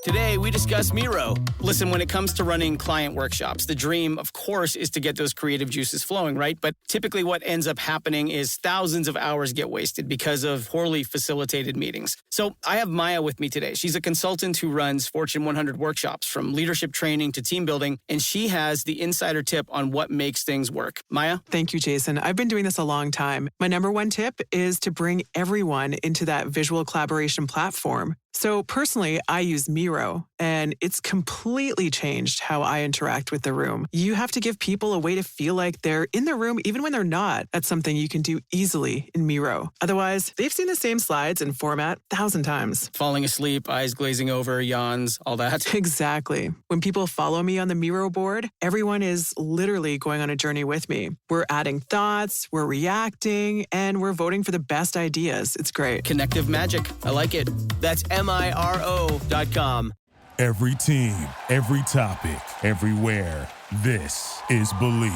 Today, we discuss Miro. Listen, when it comes to running client workshops, the dream, of course, is to get those creative juices flowing, right? But typically what ends up happening is thousands of hours get wasted because of poorly facilitated meetings. So I have Maya with me today. She's a consultant who runs Fortune 100 workshops, from leadership training to team building, and she has the insider tip on what makes things work. Maya? Thank you, Jason. I've been doing this a long time. My number one tip is to bring everyone into that visual collaboration platform. So personally, I use Miro, and it's completely changed how I interact with the room. You have to give people a way to feel like they're in the room even when they're not. That's something you can do easily in Miro. Otherwise, they've seen the same slides and format 1,000 times. Falling asleep, eyes glazing over, yawns, all that. Exactly. When people follow me on the Miro board, everyone is literally going on a journey with me. We're adding thoughts, we're reacting, and we're voting for the best ideas. It's great. Connective magic. I like it. That's MIRO.com. Every team, every topic, everywhere. This is Believe.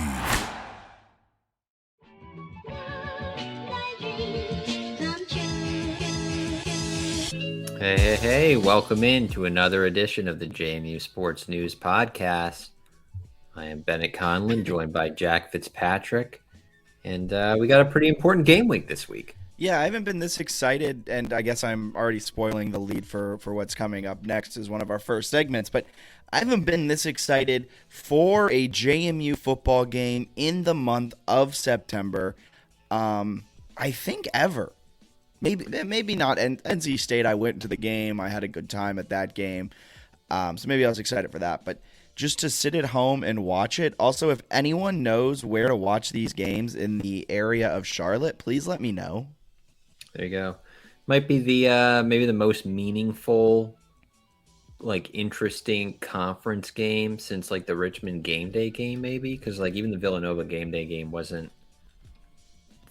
Hey, welcome in to another edition of the JMU Sports News Podcast. I am Bennett Conlon, joined by Jack Fitzpatrick, and we got a pretty important game week this week. Yeah, I haven't been this excited, and I guess I'm already spoiling the lead for what's coming up next as one of our first segments, but I haven't been this excited for a JMU football game in the month of September, I think ever. Maybe not. And NC State, I went to the game. I had a good time at that game, so maybe I was excited for that, but just to sit at home and watch it. Also, if anyone knows where to watch these games in the area of Charlotte, please let me know. There you go. Might be the maybe the most meaningful, like interesting conference game since like the Richmond game day game, maybe, because like even the Villanova game day game wasn't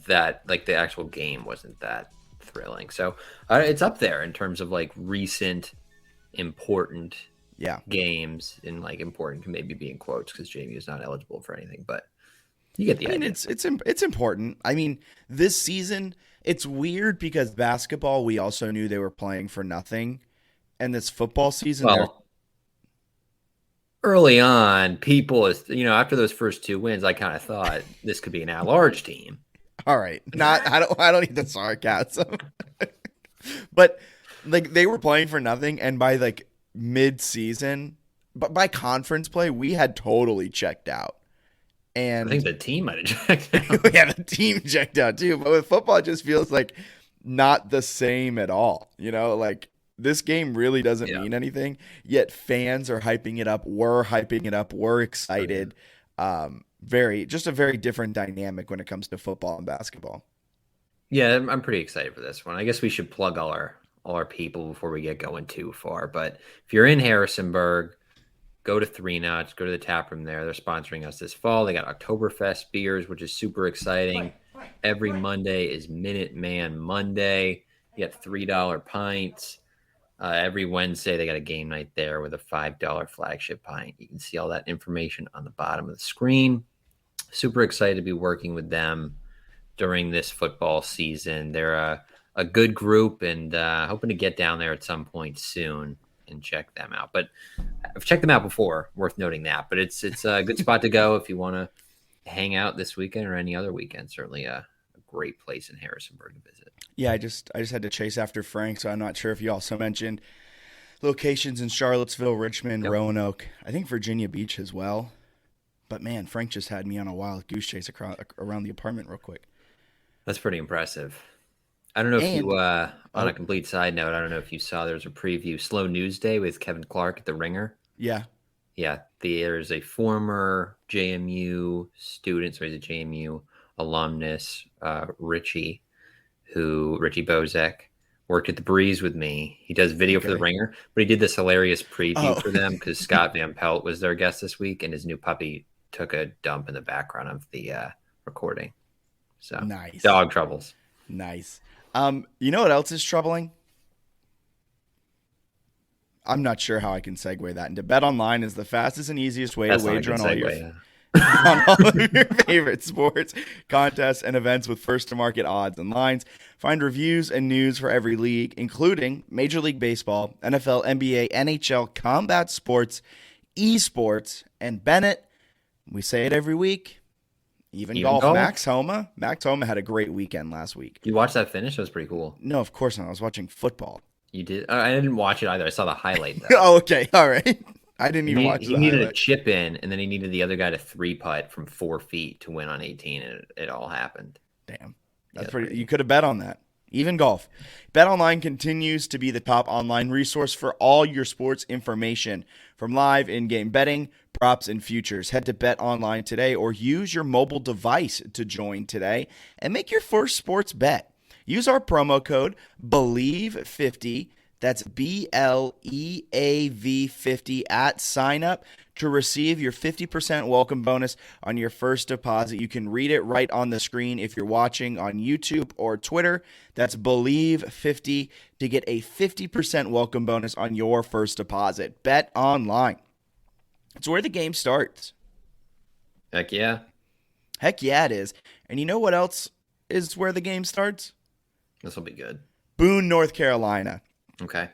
that, like the actual game wasn't that thrilling. So it's up there in terms of like recent important games, and like important can maybe be in quotes because JMU is not eligible for anything, but you get the idea. It's important. I mean, this season. It's weird because basketball, we also knew they were playing for nothing. And this football season, early on, people, after those first two wins, I kind of thought this could be an at-large team. All right. I don't need the sarcasm. But like they were playing for nothing, and by like mid-season, but by conference play, we had totally checked out. And I think the team might have checked out. Yeah, the team checked out too. But with football, it just feels like not the same at all. Like this game really doesn't mean anything, yet fans are hyping it up. We're hyping it up. We're excited. Just a very different dynamic when it comes to football and basketball. Yeah, I'm pretty excited for this one. I guess we should plug all our people before we get going too far. But if you're in Harrisonburg, go to Three Nuts, go to the tap room there. They're sponsoring us this fall. They got Oktoberfest beers, which is super exciting. Every Monday is Minuteman Monday. You get $3 pints. Every Wednesday, they got a game night there with a $5 flagship pint. You can see all that information on the bottom of the screen. Super excited to be working with them during this football season. They're a good group, and hoping to get down there at some point soon and check them out. But I've checked them out before, worth noting that. But it's a good spot to go if you want to hang out this weekend or any other weekend. Certainly a great place in Harrisonburg to visit. Yeah, I just had to chase after Frank, so I'm not sure if you also mentioned locations in Charlottesville, Richmond, Roanoke, I think Virginia Beach as well. But man, Frank just had me on a wild goose chase around the apartment real quick. That's pretty impressive. I don't know if you, on a complete side note, I don't know if you saw there's a preview, Slow News Day with Kevin Clark at the Ringer. Yeah. Yeah. There's a former JMU student, so he's a JMU alumnus, Richie Bozek, worked at the Breeze with me. He does video for the Ringer, but he did this hilarious preview for them because Scott Van Pelt was their guest this week, and his new puppy took a dump in the background of the recording. So nice. Dog troubles. Nice. You know what else is troubling? I'm not sure how I can segue that into BetOnline is the fastest and easiest way to wager on all your on all of your favorite sports, contests, and events with first-to-market odds and lines. Find reviews and news for every league, including Major League Baseball, NFL, NBA, NHL, combat sports, esports, and Bennett. We say it every week. Even golf. Max Homa had a great weekend last week. You watched that finish? That was pretty cool. No, of course not. I was watching football. You did? I didn't watch it either. I saw the highlight, though. Oh, okay. All right. I didn't even watch the highlight. He needed a chip in, and then he needed the other guy to 3-putt from 4 feet to win on 18, and it all happened. Damn. That's pretty. You could have bet on that. Even golf. BetOnline continues to be the top online resource for all your sports information, from live in-game betting, props, and futures. Head to BetOnline today or use your mobile device to join today and make your first sports bet. Use our promo code BELIEVE50, that's BLEAV50 at sign up to receive your 50% welcome bonus on your first deposit. You can read it right on the screen if you're watching on YouTube or Twitter. That's BELIEVE50 to get a 50% welcome bonus on your first deposit. Bet online. It's where the game starts. Heck yeah. Heck yeah, it is. And you know what else is where the game starts? This will be good. Boone, North Carolina. Okay.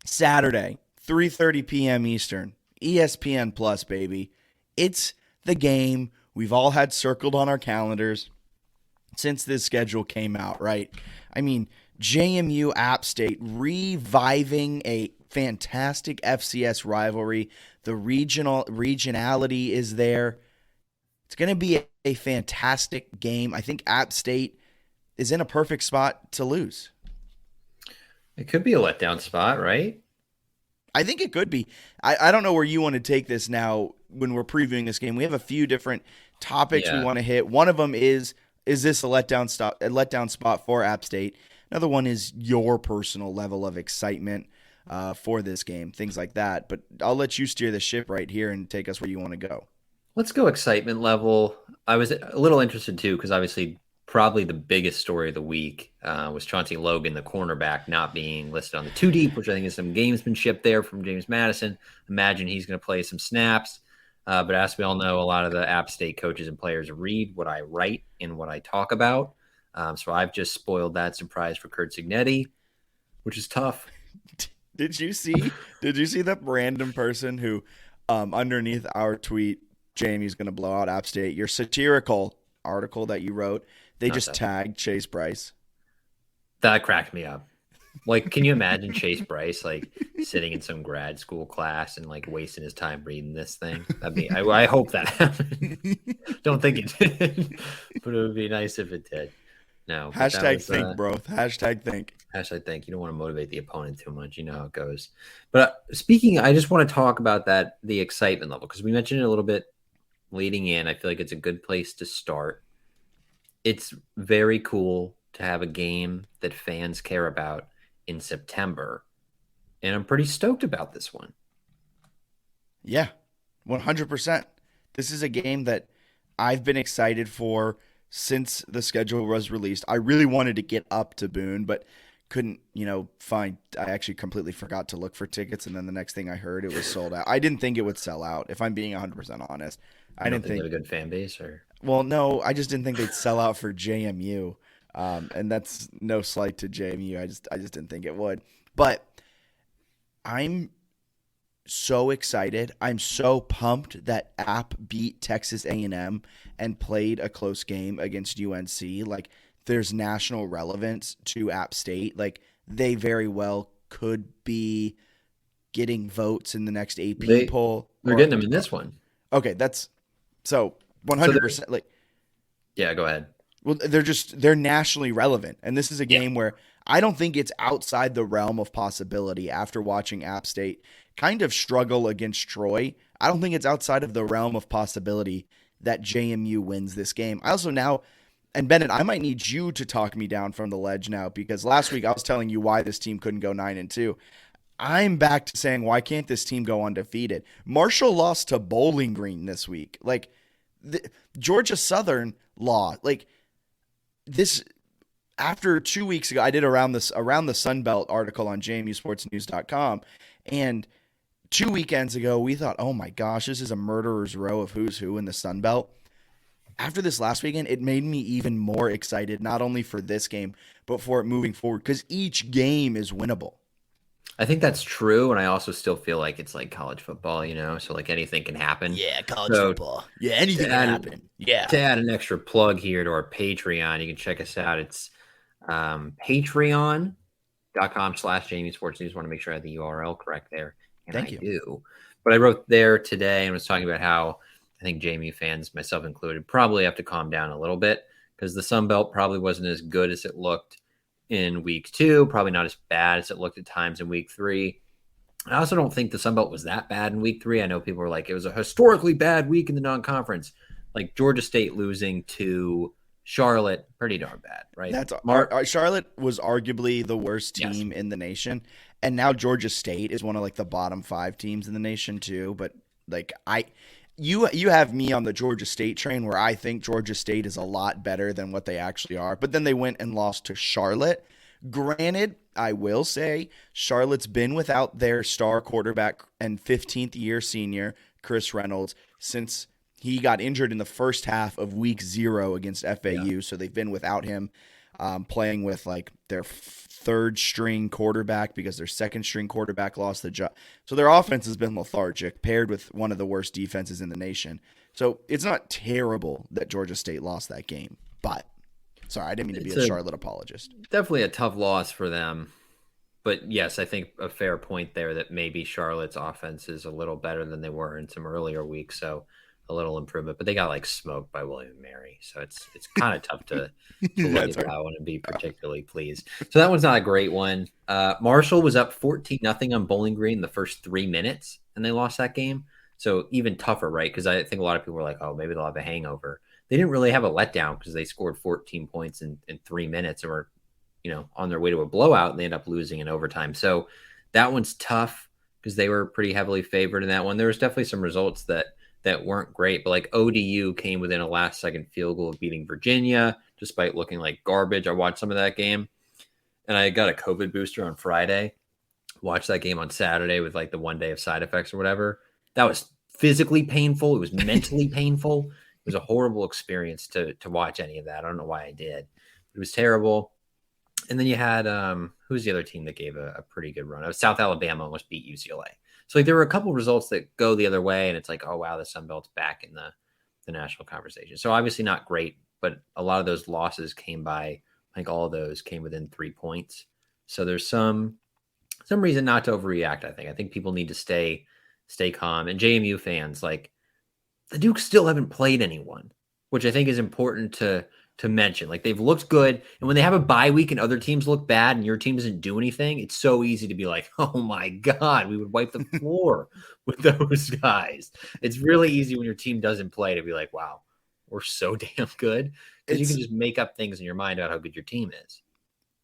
Saturday, 3:30 p.m. Eastern. ESPN Plus, baby. It's the game we've all had circled on our calendars since this schedule came out, right? I mean, JMU App State reviving a fantastic FCS rivalry. The regionality is there. It's going to be a fantastic game. I think App State is in a perfect spot to lose. It could be a letdown spot, right? I think it could be. I don't know where you want to take this now when we're previewing this game. We have a few different topics we want to hit. One of them is this a letdown spot for App State? Another one is your personal level of excitement for this game, things like that. But I'll let you steer the ship right here and take us where you want to go. Let's go excitement level. I was a little interested too, because obviously probably the biggest story of the week was Chauncey Logan, the cornerback, not being listed on the 2 deep, which I think is some gamesmanship there from James Madison. Imagine he's going to play some snaps. But as we all know, a lot of the App State coaches and players read what I write and what I talk about. So I've just spoiled that surprise for Kurt Signetti, which is tough. Did you see that random person who underneath our tweet, JMU's going to blow out App State, your satirical article that you wrote, they just tagged Chase Bryce? That cracked me up. Like, can you imagine Chase Bryce like sitting in some grad school class and like wasting his time reading this thing? I hope that happened. Don't think it did, but it would be nice if it did. No. Hashtag think, bro. Hashtag think. Hashtag think. You don't want to motivate the opponent too much. You know how it goes. But speaking, I just want to talk about the excitement level, because we mentioned it a little bit leading in. I feel like it's a good place to start. It's very cool to have a game that fans care about in September, and I'm pretty stoked about this one. Yeah, 100%. This is a game that I've been excited for since the schedule was released. I really wanted to get up to Boone, but couldn't, find. I actually completely forgot to look for tickets, and then the next thing I heard, it was sold out. I didn't think it would sell out, if I'm being 100% honest. I didn't think they had a good fan base, or well, no, I just didn't think they'd sell out for JMU, and that's no slight to JMU. I just didn't think it would. But I'm so excited. I'm so pumped that App beat Texas A&M and played a close game against UNC. Like, there's national relevance to App State. Like, they very well could be getting votes in the next AP poll. They're getting them in this one. Okay, that's so 100%. Like, yeah, go ahead. Well, they're nationally relevant, and this is a game where I don't think it's outside the realm of possibility. After watching App State kind of struggle against Troy, I don't think it's outside of the realm of possibility that JMU wins this game. I also now, and Bennett, I might need you to talk me down from the ledge now, because last week I was telling you why this team couldn't go 9-2. I'm back to saying, why can't this team go undefeated? Marshall lost to Bowling Green this week. Like, Georgia Southern lost. Like, this, after 2 weeks ago, I did around the Sun Belt article on JMUSportsnews.com, and 2 weekends ago, we thought, oh my gosh, this is a murderer's row of who's who in the Sun Belt. After this last weekend, it made me even more excited, not only for this game, but for it moving forward, because each game is winnable. I think that's true, and I also still feel like it's like college football, so like anything can happen. Yeah, college football. Yeah, anything can happen. Yeah. To add an extra plug here to our Patreon, you can check us out. It's patreon.com/JMU Sports News. Want to make sure I have the URL correct there. And Thank you. do. But I wrote there today and was talking about how I think JMU fans, myself included, probably have to calm down a little bit because the Sun Belt probably wasn't as good as it looked in week 2, probably not as bad as it looked at times in week 3. I also don't think the Sun Belt was that bad in week 3. I know people were like, it was a historically bad week in the non-conference. Like Georgia State losing to Charlotte, pretty darn bad, right? Charlotte was arguably the worst team in the nation, and now Georgia State is one of like the bottom 5 teams in the nation too. But like you have me on the Georgia State train where I think Georgia State is a lot better than what they actually are. But then they went and lost to Charlotte. Granted, I will say Charlotte's been without their star quarterback and 15th year senior Chris Reynolds since he got injured in the first half of week 0 against FAU. Yeah. So they've been without him, playing with like their third string quarterback because their second string quarterback lost the job. So their offense has been lethargic, paired with one of the worst defenses in the nation. So it's not terrible that Georgia State lost that game. But sorry, I didn't mean to be a Charlotte apologist. Definitely a tough loss for them. But yes, I think a fair point there that maybe Charlotte's offense is a little better than they were in some earlier weeks. So a little improvement, but they got like smoked by William and Mary. So it's kind of tough to look at that one and be particularly pleased. So that one's not a great one. Marshall was up 14-0 on Bowling Green in the first 3 minutes, and they lost that game. So even tougher, right? Because I think a lot of people were like, oh, maybe they'll have a hangover. They didn't really have a letdown because they scored 14 points in 3 minutes and were, on their way to a blowout, and they end up losing in overtime. So that one's tough because they were pretty heavily favored in that one. There was definitely some results that weren't great, but like ODU came within a last-second field goal of beating Virginia, despite looking like garbage. I watched some of that game, and I got a COVID booster on Friday. Watched that game on Saturday with like the 1 day of side effects or whatever. That was physically painful. It was mentally painful. It was a horrible experience to watch any of that. I don't know why I did. It was terrible. And then you had who's the other team that gave a pretty good run? It was South Alabama almost beat UCLA. So like there were a couple results that go the other way, and it's like, oh wow, the Sun Belt's back in the national conversation. So obviously not great, but a lot of those losses came by, I think all of those came within 3 points. So there's some reason not to overreact. I think people need to stay calm. And JMU fans, like the Dukes still haven't played anyone, which I think is important to mention. Like they've looked good, and when they have a bye week and other teams look bad and your team doesn't do anything, it's so easy to be like, oh my God, we would wipe the floor with those guys. It's really easy when your team doesn't play to be like, wow, we're so damn good, because you can just make up things in your mind about how good your team is.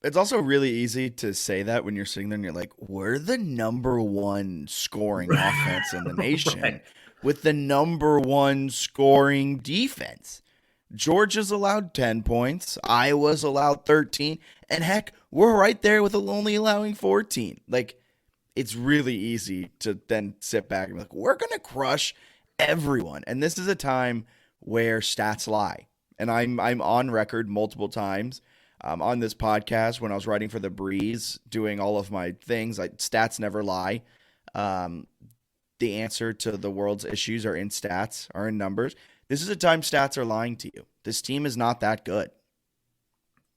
It's also really easy to say that when you're sitting there and you're like, we're the number 1 scoring offense in the nation, right, with the number 1 scoring defense. Georgia's allowed 10 points. Iowa's allowed 13. And heck, we're right there with only allowing 14. Like, it's really easy to then sit back and be like, we're going to crush everyone. And this is a time where stats lie. And I'm on record multiple times on this podcast when I was writing for The Breeze, doing all of my things. Like, stats never lie. The answer to the world's issues are in stats, are in numbers. This is a time stats are lying to you. This team is not that good.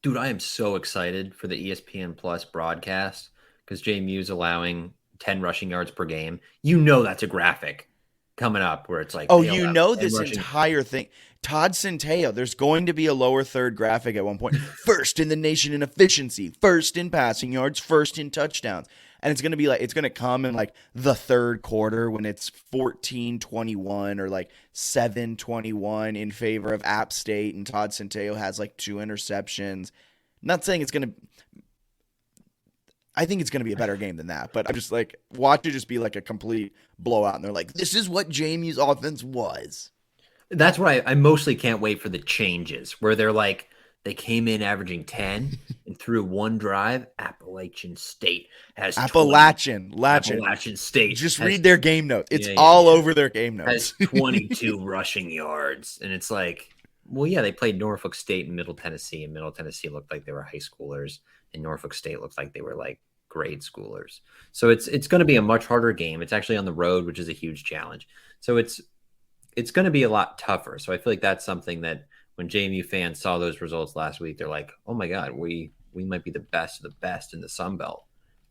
Dude, I am so excited for the ESPN Plus broadcast because JMU's allowing 10 rushing yards per game. That's a graphic coming up where it's like, oh, this entire thing. Todd Centeio, there's going to be a lower third graphic at one point. First in the nation in efficiency, first in passing yards, first in touchdowns. And it's going to be like, it's going to come in like the third quarter when it's 14-21 or like 7-21 in favor of App State, and Todd Centeio has like 2 interceptions. Not saying it's going to, I think it's going to be a better game than that, but I'm just like, watch it just be like a complete blowout. And they're like, this is what JMU's offense was. That's why I mostly can't wait for the changes where they're like, They came in averaging 10, and through one drive, Appalachian State has Appalachian State. Just has, read their game notes. It's yeah, all yeah. over their game notes. Has 22 rushing yards, and it's like, well, yeah, they played Norfolk State and Middle Tennessee, and Middle Tennessee looked like they were high schoolers, and Norfolk State looked like they were like grade schoolers. So it's going to be a much harder game. It's actually on the road, which is a huge challenge. So it's going to be a lot tougher. So I feel like that's something that when JMU fans saw those results last week, they're like, oh my God, we might be the best of the best in the Sun Belt.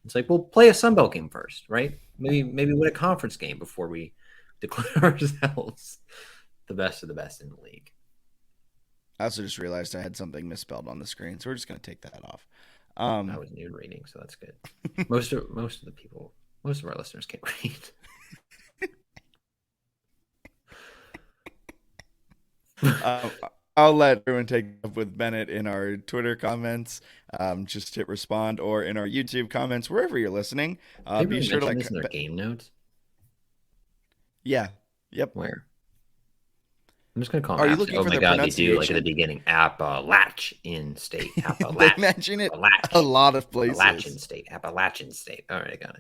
It's like, well, play a Sun Belt game first, right? Maybe win a conference game before we declare ourselves the best of the best in the league. I also just realized I had something misspelled on the screen, so we're just going to take that off. I was new reading, so that's good. Most of our listeners can't read. I'll let everyone take it up with Bennett in our Twitter comments. Just hit respond, or in our YouTube comments, wherever you're listening. Be sure to like this in their game notes. Yeah. Yep. Where? I'm just gonna call. Are you looking for the pronunciation? They do like at the beginning. Appalachian State. They mention it a lot of places. Appalachian State. All right, I got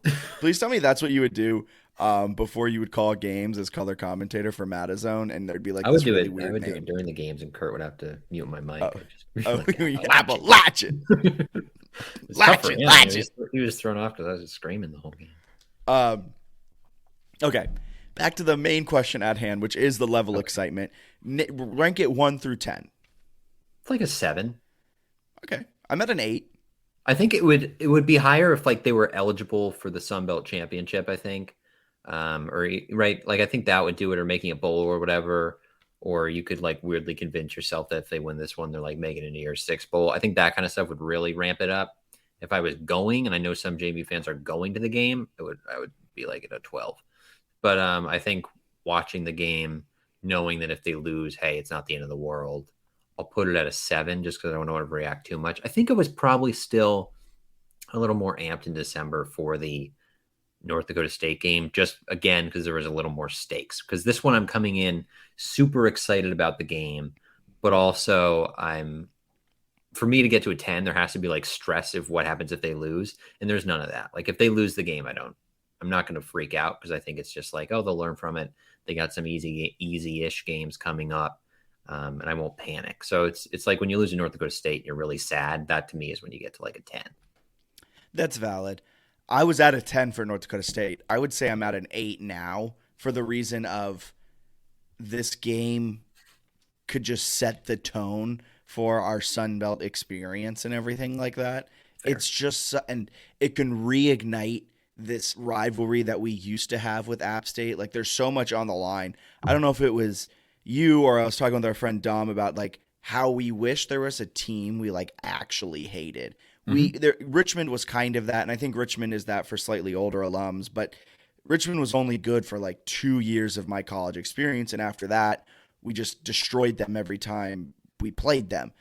it. Please tell me that's what you would do before you would call games as color commentator for Matazone, and there'd be like, I would do really it. Weird I would name. do it during the games, and Kurt would have to mute my mic. Appalachian. Latchin. He was thrown off because I was just screaming the whole game. Okay, back to the main question at hand, which is the level excitement. Rank it 1 through 10. It's like a 7. Okay, I'm at an 8. I think it would be higher if like they were eligible for the Sun Belt Championship. I think, or right, like I think that would do it, or making a bowl or whatever. Or you could like weirdly convince yourself that if they win this one, they're like making it a year 6 bowl. I think that kind of stuff would really ramp it up. If I was going, and I know some JMU fans are going to the game, I would be like at a 12. But I think watching the game, knowing that if they lose, hey, it's not the end of the world, I'll put it at a 7 just because I don't want to react too much. I think it was probably still a little more amped in December for the North Dakota State game, just again, because there was a little more stakes. Because this one I'm coming in super excited about the game, but also for me to get to a 10, there has to be like stress of what happens if they lose. And there's none of that. Like if they lose the game, I'm not going to freak out because I think it's just like, oh, they'll learn from it. They got some easy-ish games coming up, and I won't panic. So it's like when you lose to North Dakota State, you're really sad. That to me is when you get to like a 10. That's valid. I was at a 10 for North Dakota State. I would say I'm at an 8 now for the reason of this game could just set the tone for our Sun Belt experience and everything like that. Fair. It's just, and it can reignite this rivalry that we used to have with App State. Like there's so much on the line. I don't know if it was you or I was talking with our friend Dom about like how we wish there was a team we like actually hated. Richmond was kind of that, and I think Richmond is that for slightly older alums, but Richmond was only good for like 2 years of my college experience, and after that, we just destroyed them every time we played them,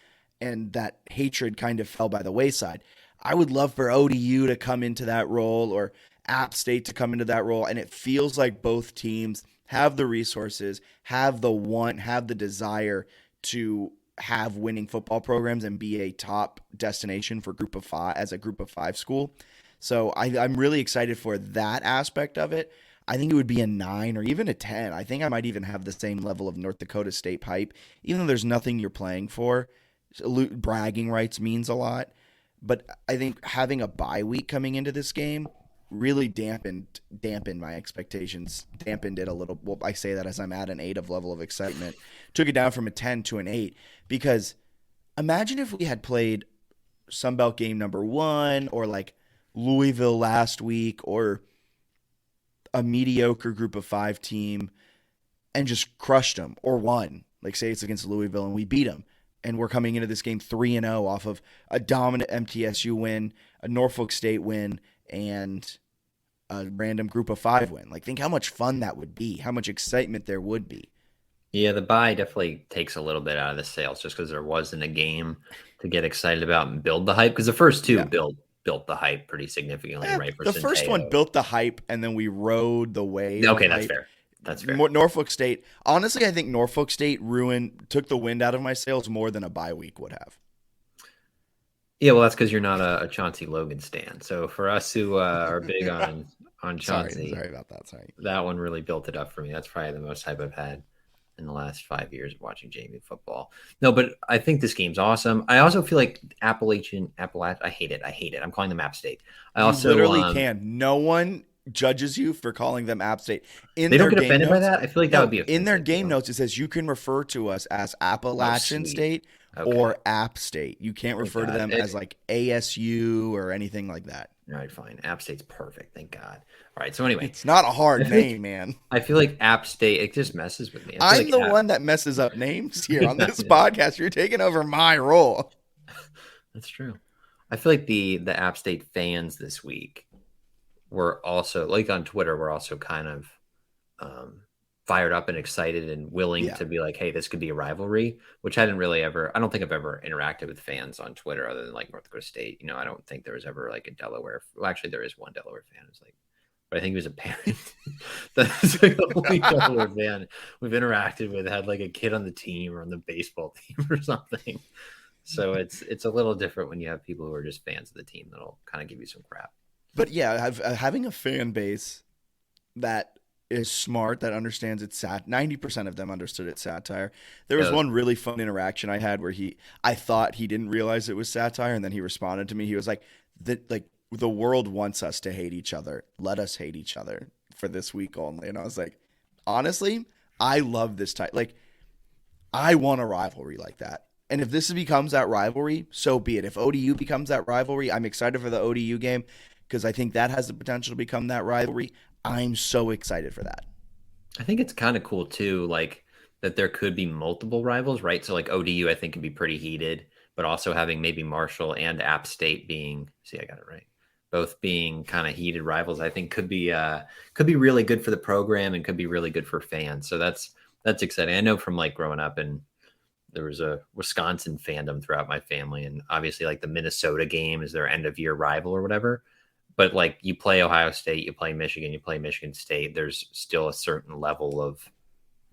and that hatred kind of fell by the wayside. I would love for ODU to come into that role or App State to come into that role, and it feels like both teams have the resources, have the want, have the desire to have winning football programs and be a top destination for Group of Five as a Group of Five school. So I'm really excited for that aspect of it. I think it would be a 9 or even a 10. I think I might even have the same level of North Dakota State hype, even though there's nothing you're playing for. Bragging rights means a lot. But I think having a bye week coming into this game really dampened my expectations, dampened it a little. Well, I say that as I'm at an 8 of level of excitement. Took it down from a 10 to an 8 because imagine if we had played Sunbelt game number 1 or like Louisville last week or a mediocre Group of 5 team and just crushed them or won. Like say it's against Louisville and we beat them. And we're coming into this game 3-0 off of a dominant MTSU win, a Norfolk State win, and a random Group of 5 win. Like, think how much fun that would be, how much excitement there would be. Yeah, the bye definitely takes a little bit out of the sails just because there wasn't a game to get excited about and build the hype. Because the first two built the hype pretty significantly, right? The first one built the hype, and then we rode the wave. Okay, that's fair. That's fair. Norfolk State. Honestly, I think Norfolk State took the wind out of my sails more than a bye week would have. Yeah, well, that's because you're not a Chauncey Logan stan. So for us who are big on Chauncey, sorry about that. Sorry, that one really built it up for me. That's probably the most hype I've had in the last 5 years of watching JMU football. No, but I think this game's awesome. I also feel like Appalachian. I hate it. I'm calling them App State. You literally can. No one judges you for calling them App State. They don't get offended by that? I feel like that would be offensive. In their game notes, it says you can refer to us as Appalachian State or App State. You can't refer to them as like ASU or anything like that. All right, fine. App State's perfect. Thank God. All right, so anyway. It's not a hard name, man. I feel like App State, it just messes with me. I'm the one that messes up names here on this podcast. You're taking over my role. That's true. I feel like the App State fans this week were also, like on Twitter, were also kind of fired up and excited and willing to be like, hey, this could be a rivalry, which I don't think I've ever interacted with fans on Twitter other than like North Dakota State. You know, I don't think there was ever like a Delaware. Well, actually, there is one Delaware fan who's like, but I think he was a parent. That's like the only Delaware fan we've interacted with had like a kid on the team or on the baseball team or something. So it's a little different when you have people who are just fans of the team that'll kind of give you some crap. But yeah, having a fan base that is smart, that understands it's 90% of them understood it's satire. There was one really fun interaction I had where I thought he didn't realize it was satire, and then he responded to me. He was like, the world wants us to hate each other. Let us hate each other for this week only. And I was like, honestly, I love this type. Like, I want a rivalry like that. And if this becomes that rivalry, so be it. If ODU becomes that rivalry, I'm excited for the ODU game because I think that has the potential to become that rivalry. I'm so excited for that. I think it's kind of cool too, like that there could be multiple rivals, right? So like ODU, I think can be pretty heated, but also having maybe Marshall and App State being, I got it right, both being kind of heated rivals, I think could be really good for the program and could be really good for fans. So that's exciting. I know from like growing up, and there was a Wisconsin fandom throughout my family, and obviously like the Minnesota game is their end of year rival or whatever. But like you play Ohio State, you play Michigan, you play Michigan State, there's still a certain level of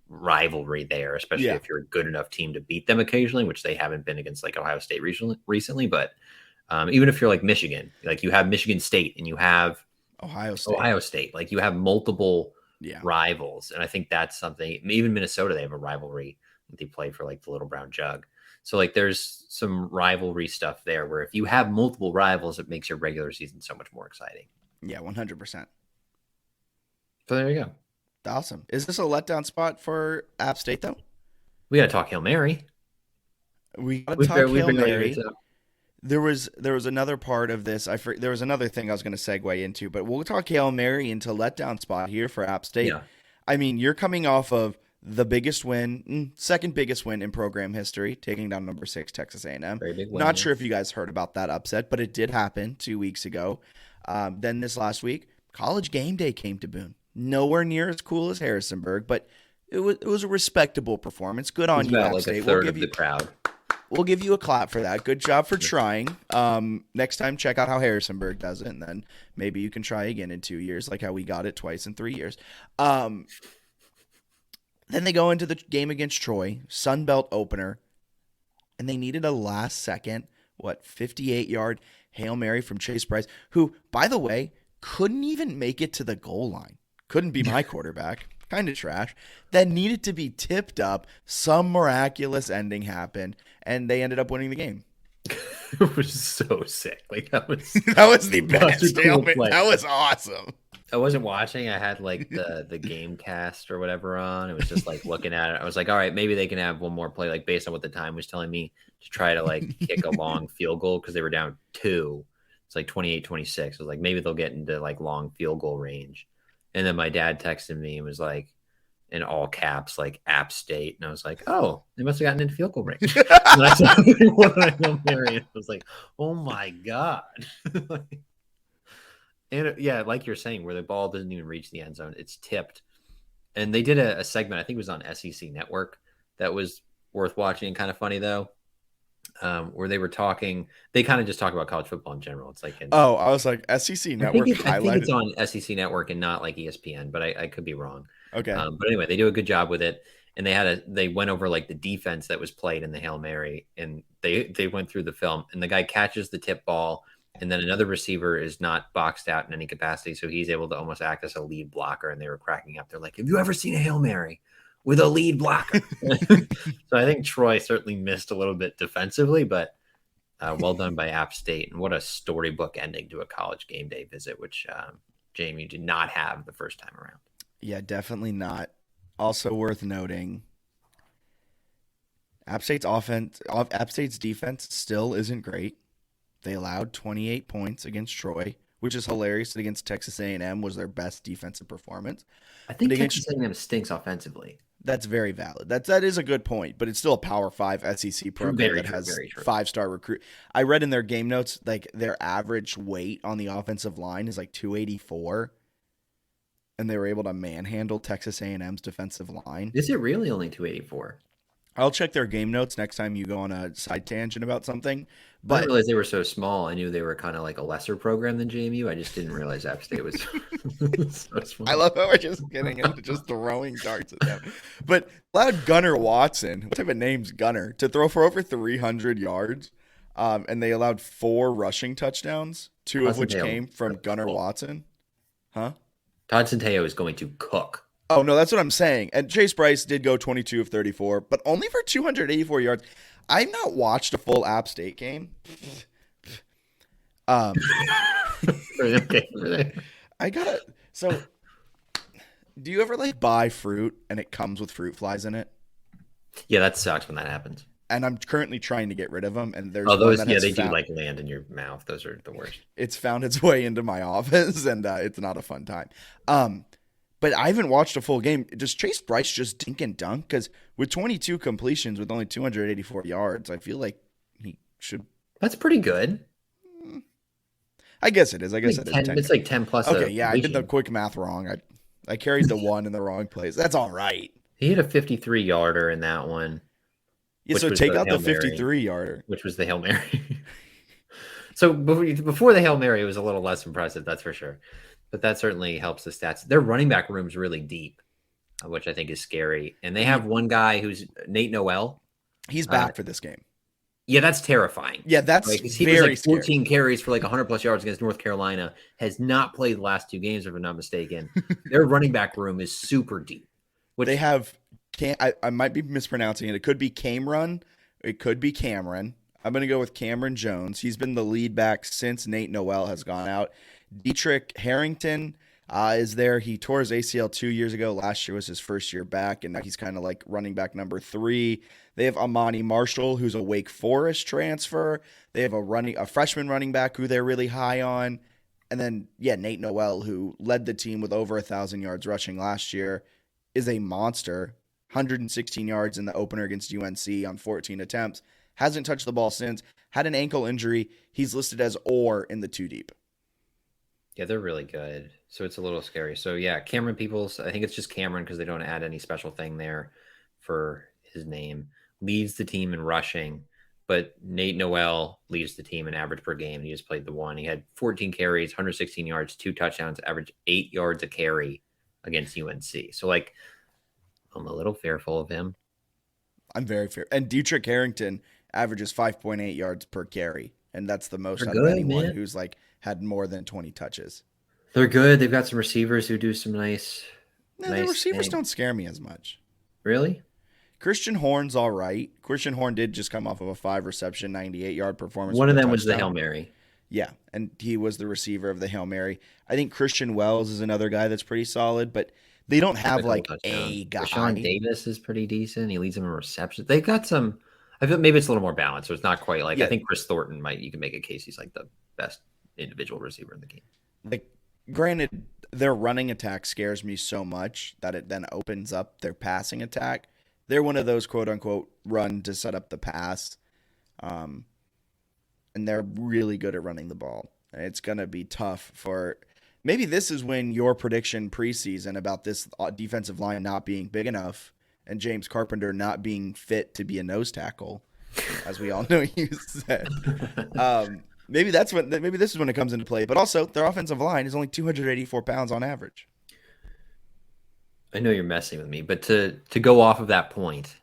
rivalry there, especially if you're a good enough team to beat them occasionally, which they haven't been against like Ohio State recently. But even if you're like Michigan, like you have Michigan State and you have Ohio State, like you have multiple rivals. And I think that's something, even Minnesota, they have a rivalry that they play for like the Little Brown Jug. So like there's some rivalry stuff there where if you have multiple rivals, it makes your regular season so much more exciting. Yeah, 100%. So there you go. Awesome. Is this a letdown spot for App State though? We got to talk Hail Mary. We got to talk Hail Mary. There was another part of this. There was another thing I was going to segue into, but we'll talk Hail Mary into letdown spot here for App State. Yeah. I mean, you're coming off of the biggest win, second biggest win in program history, taking down number 6 Texas A&M. Very big win. Not sure if you guys heard about that upset, but it did happen 2 weeks ago. Then this last week, College Game Day came to Boone. Nowhere near as cool as Harrisonburg, but it was a respectable performance. Good on you, App State. A third of the crowd. We'll give you a clap for that. Good job for trying. Next time, check out how Harrisonburg does it, and then maybe you can try again in 2 years, like how we got it twice in 3 years. Then they go into the game against Troy, Sun Belt opener, and they needed a last-second, 58-yard Hail Mary from Chase Bryce, who, by the way, couldn't even make it to the goal line. Couldn't be my quarterback. Kind of trash. That needed to be tipped up. Some miraculous ending happened, and they ended up winning the game. It was so sick. Like that was the best. Cool that was awesome. I wasn't watching. I had like the game cast or whatever on. It was just like looking at it. I was like, all right, maybe they can have one more play, like based on what the time was telling me, to try to like kick a long field goal because they were down 2. It's like 28-26. I was like, maybe they'll get into like long field goal range. And then my dad texted me and was like, in all caps, like App State. And I was like, oh, they must have gotten into field goal range. And I saw I was like, oh my God. And yeah, like you're saying, where the ball doesn't even reach the end zone, it's tipped. And they did a segment, I think it was on SEC Network, that was worth watching and kind of funny though, where they were talking. They kind of just talk about college football in general. It's like, I was like SEC Network. I think it's on SEC Network and not like ESPN, but I could be wrong. Okay. But anyway, they do a good job with it. And they went over like the defense that was played in the Hail Mary, and they went through the film, and the guy catches the tip ball, and then another receiver is not boxed out in any capacity, so he's able to almost act as a lead blocker. And they were cracking up. They're like, "Have you ever seen a Hail Mary with a lead blocker?" So I think Troy certainly missed a little bit defensively, but well done by App State. And what a storybook ending to a college game day visit, which JMU did not have the first time around. Yeah, definitely not. Also worth noting, App State's defense still isn't great. They allowed 28 points against Troy, which is hilarious. Against Texas A&M was their best defensive performance. I think against, Texas A&M stinks offensively. That's very valid. That is a good point, but it's still a Power 5 SEC program that has 5-star recruit. I read in their game notes, like their average weight on the offensive line is like 284. And they were able to manhandle Texas A&M's defensive line. Is it really only 284? I'll check their game notes next time you go on a side tangent about something. But I didn't realize they were so small. I knew they were kind of like a lesser program than JMU. I just didn't realize App State was so small. I love how we're just getting into just throwing darts at them. But allowed Gunnar Watson, what type of name's Gunnar, to throw for over 300 yards. And they allowed 4 rushing touchdowns, 2 of which came from Gunnar Watson. Huh? Todd Centeio is going to cook. Oh, no, that's what I'm saying. And Chase Bryce did go 22 of 34, but only for 284 yards. I've not watched a full App State game. I gotta. So, do you ever like buy fruit and it comes with fruit flies in it? Yeah, that sucks when that happens. And I'm currently trying to get rid of them. And there's those. Yeah, they do like land in your mouth. Those are the worst. It's found its way into my office, and it's not a fun time. But I haven't watched a full game. Does Chase Bryce just dink and dunk? Because with 22 completions with only 284 yards, I feel like he should. That's pretty good. I guess it is. I guess like it is. 10, it's like 10 plus. Okay, yeah, I did the quick math wrong. I carried the 1 in the wrong place. That's all right. He hit a 53-yarder in that one. Yeah, so take out the 53-yarder. Which was the Hail Mary. So before the Hail Mary, it was a little less impressive, that's for sure. But that certainly helps the stats. Their running back room's really deep, which I think is scary. And they have one guy who's Nate Noel. He's back for this game. Yeah, that's terrifying. Yeah, that's he very was like 14 carries for like 100-plus yards against North Carolina. Has not played the last 2 games, if I'm not mistaken. Their running back room is super deep. They have I might be mispronouncing it. It could be Cameron. It could be Cameron. I'm going to go with Cameron Jones. He's been the lead back since Nate Noel has gone out. Dietrich Harrington is there. He tore his ACL 2 years ago. Last year was his first year back, and now he's kind of like running back number 3. They have Amani Marshall, who's a Wake Forest transfer. They have a freshman running back who they're really high on. And then, Nate Noel, who led the team with over 1,000 yards rushing last year, is a monster. 116 yards in the opener against UNC on 14 attempts. Hasn't touched the ball since. Had an ankle injury. He's listed as or in the 2 deep. Yeah, they're really good. So it's a little scary. So yeah, Cameron Peoples, I think it's just Cameron because they don't add any special thing there for his name, leads the team in rushing. But Nate Noel leads the team in average per game. He just played the 1. He had 14 carries, 116 yards, 2 touchdowns, average 8 yards a carry against UNC. So like, I'm a little fearful of him. I'm very fearful. And Dietrich Harrington averages 5.8 yards per carry. And that's the most out of anyone who's like had more than 20 touches. They're good. They've got some receivers who do some nice. The receivers don't scare me as much. Really? Christian Horn's all right. Christian Horn did just come off of a 5-reception, 98-yard performance. One of them was the Hail Mary. Yeah, and he was the receiver of the Hail Mary. I think Christian Wells is another guy that's pretty solid, but they don't have like a guy. Sean Davis is pretty decent. He leads them in receptions. They've got some. I feel maybe it's a little more balanced, so it's not quite like. I think Chris Thornton you can make a case he's like the best individual receiver in the game. Like, granted, their running attack scares me so much that it then opens up their passing attack. They're one of those quote unquote run to set up the pass, and they're really good at running the ball. And it's gonna be tough for. Maybe this is when your prediction preseason about this defensive line not being big enough and James Carpenter not being fit to be a nose tackle, as we all know you said. Maybe this is when it comes into play. But also, their offensive line is only 284 pounds on average. I know you're messing with me, but to go off of that point,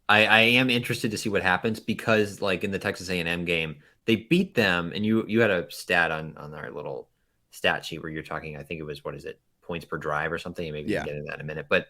I am interested to see what happens because like in the Texas A&M game, they beat them, and you had a stat on our little stat sheet where you're talking. I think it was what is it points per drive or something. Maybe we Yeah. can get into that in a minute, but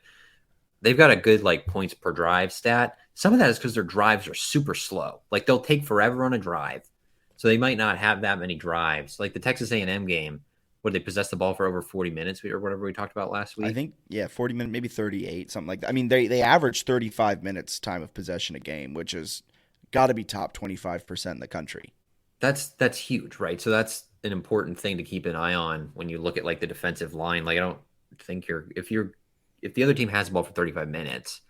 they've got a good like points per drive stat. Some of that is because their drives are super slow. Like they'll take forever on a drive, so they might not have that many drives. Like the Texas A&M game, where they possessed the ball for over 40 minutes or whatever we talked about last week. I think 40 minutes, maybe 38, something like that. I mean, they average 35 minutes time of possession a game, which is got to be top 25% in the country. That's huge, right? So that's an important thing to keep an eye on when you look at like the defensive line. Like I don't think if the other team has the ball for 35 minutes,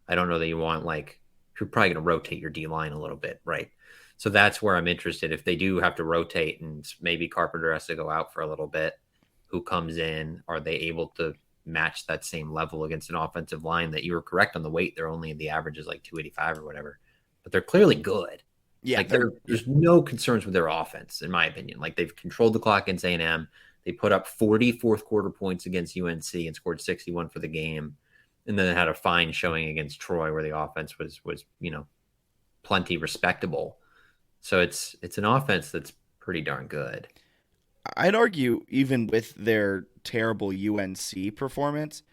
I don't know that you want like you're probably going to rotate your D line a little bit, right? So that's where I'm interested. If they do have to rotate and maybe Carpenter has to go out for a little bit, who comes in? Are they able to match that same level against an offensive line that you were correct on the weight? They're only the average is like 285 or whatever, but they're clearly good. Yeah, Like there's no concerns with their offense, in my opinion. Like they've controlled the clock against A&M. They put up 40 fourth quarter points against UNC and scored 61 for the game. And then had a fine showing against Troy where the offense was plenty respectable. So it's an offense that's pretty darn good. I'd argue even with their terrible UNC performance,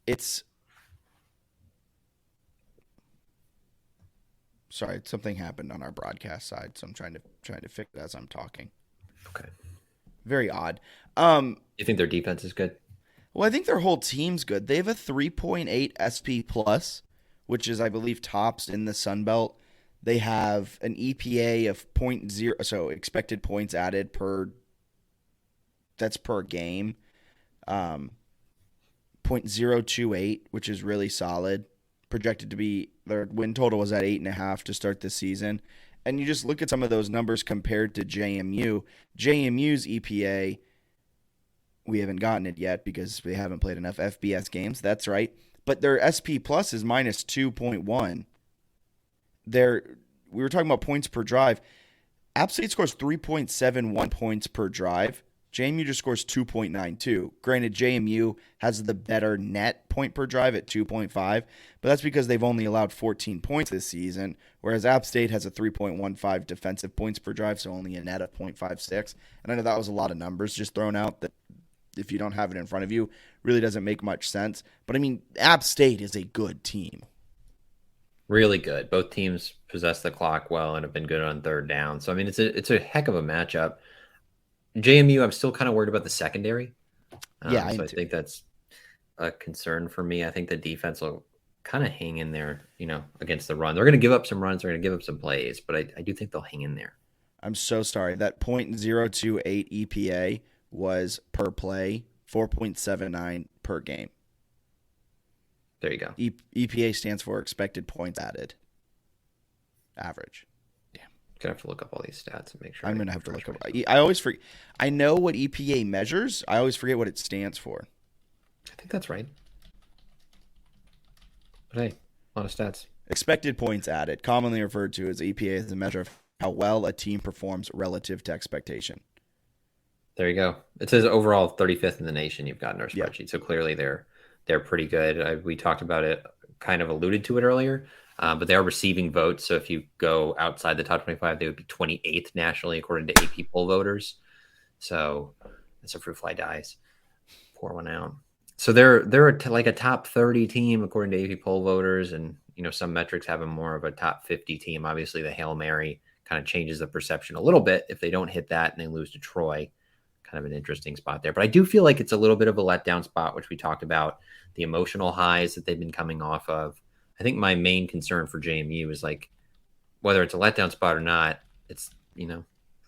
it's sorry, something happened on our broadcast side, so I'm trying to fix it as I'm talking. Okay. Very odd. You think their defense is good? Well, I think their whole team's good. They have a 3.8 SP plus, which is, I believe, tops in the Sun Belt. They have an EPA of 0.0, so expected points added per. That's per game. 0.028, which is really solid. Projected to be their win total was at 8.5 to start the season. And you just look at some of those numbers compared to JMU. JMU's EPA, we haven't gotten it yet because we haven't played enough FBS games. That's right. But their SP plus is minus 2.1. We were talking about points per drive. App State scores 3.71 points per drive. JMU just scores 2.92. Granted, JMU has the better net point per drive at 2.5, but that's because they've only allowed 14 points this season, whereas App State has a 3.15 defensive points per drive, so only a net of 0.56. And I know that was a lot of numbers just thrown out that if you don't have it in front of you, really doesn't make much sense. But I mean, App State is a good team. Really good. Both teams possess the clock well and have been good on third down. So I mean, it's a heck of a matchup. JMU, I'm still kind of worried about the secondary. Yeah, so I think that's a concern for me. I think the defense will kind of hang in there, against the run. They're going to give up some runs. They're going to give up some plays, but I do think they'll hang in there. I'm so sorry. That .028 EPA was per play, 4.79 per game. There you go. EPA stands for expected points added. Average. Gonna have to look up all these stats and make sure. I'm gonna have to look up. I always forget. I know what EPA measures. I always forget what it stands for. I think that's right. But hey, a lot of stats. Expected points added, commonly referred to as EPA, is a measure of how well a team performs relative to expectation. There you go. It says overall 35th in the nation. You've got in our spreadsheet, Yep. So clearly they're pretty good. We talked about it, kind of alluded to it earlier. But they are receiving votes. So if you go outside the top 25, they would be 28th nationally, according to AP poll voters. So that's a fruit fly dies. Pour one out. So they're like a top 30 team, according to AP poll voters. And, some metrics have them more of a top 50 team. Obviously, the Hail Mary kind of changes the perception a little bit. If they don't hit that and they lose to Troy, kind of an interesting spot there. But I do feel like it's a little bit of a letdown spot, which we talked about, the emotional highs that they've been coming off of. I think my main concern for JMU is like whether it's a letdown spot or not, it's,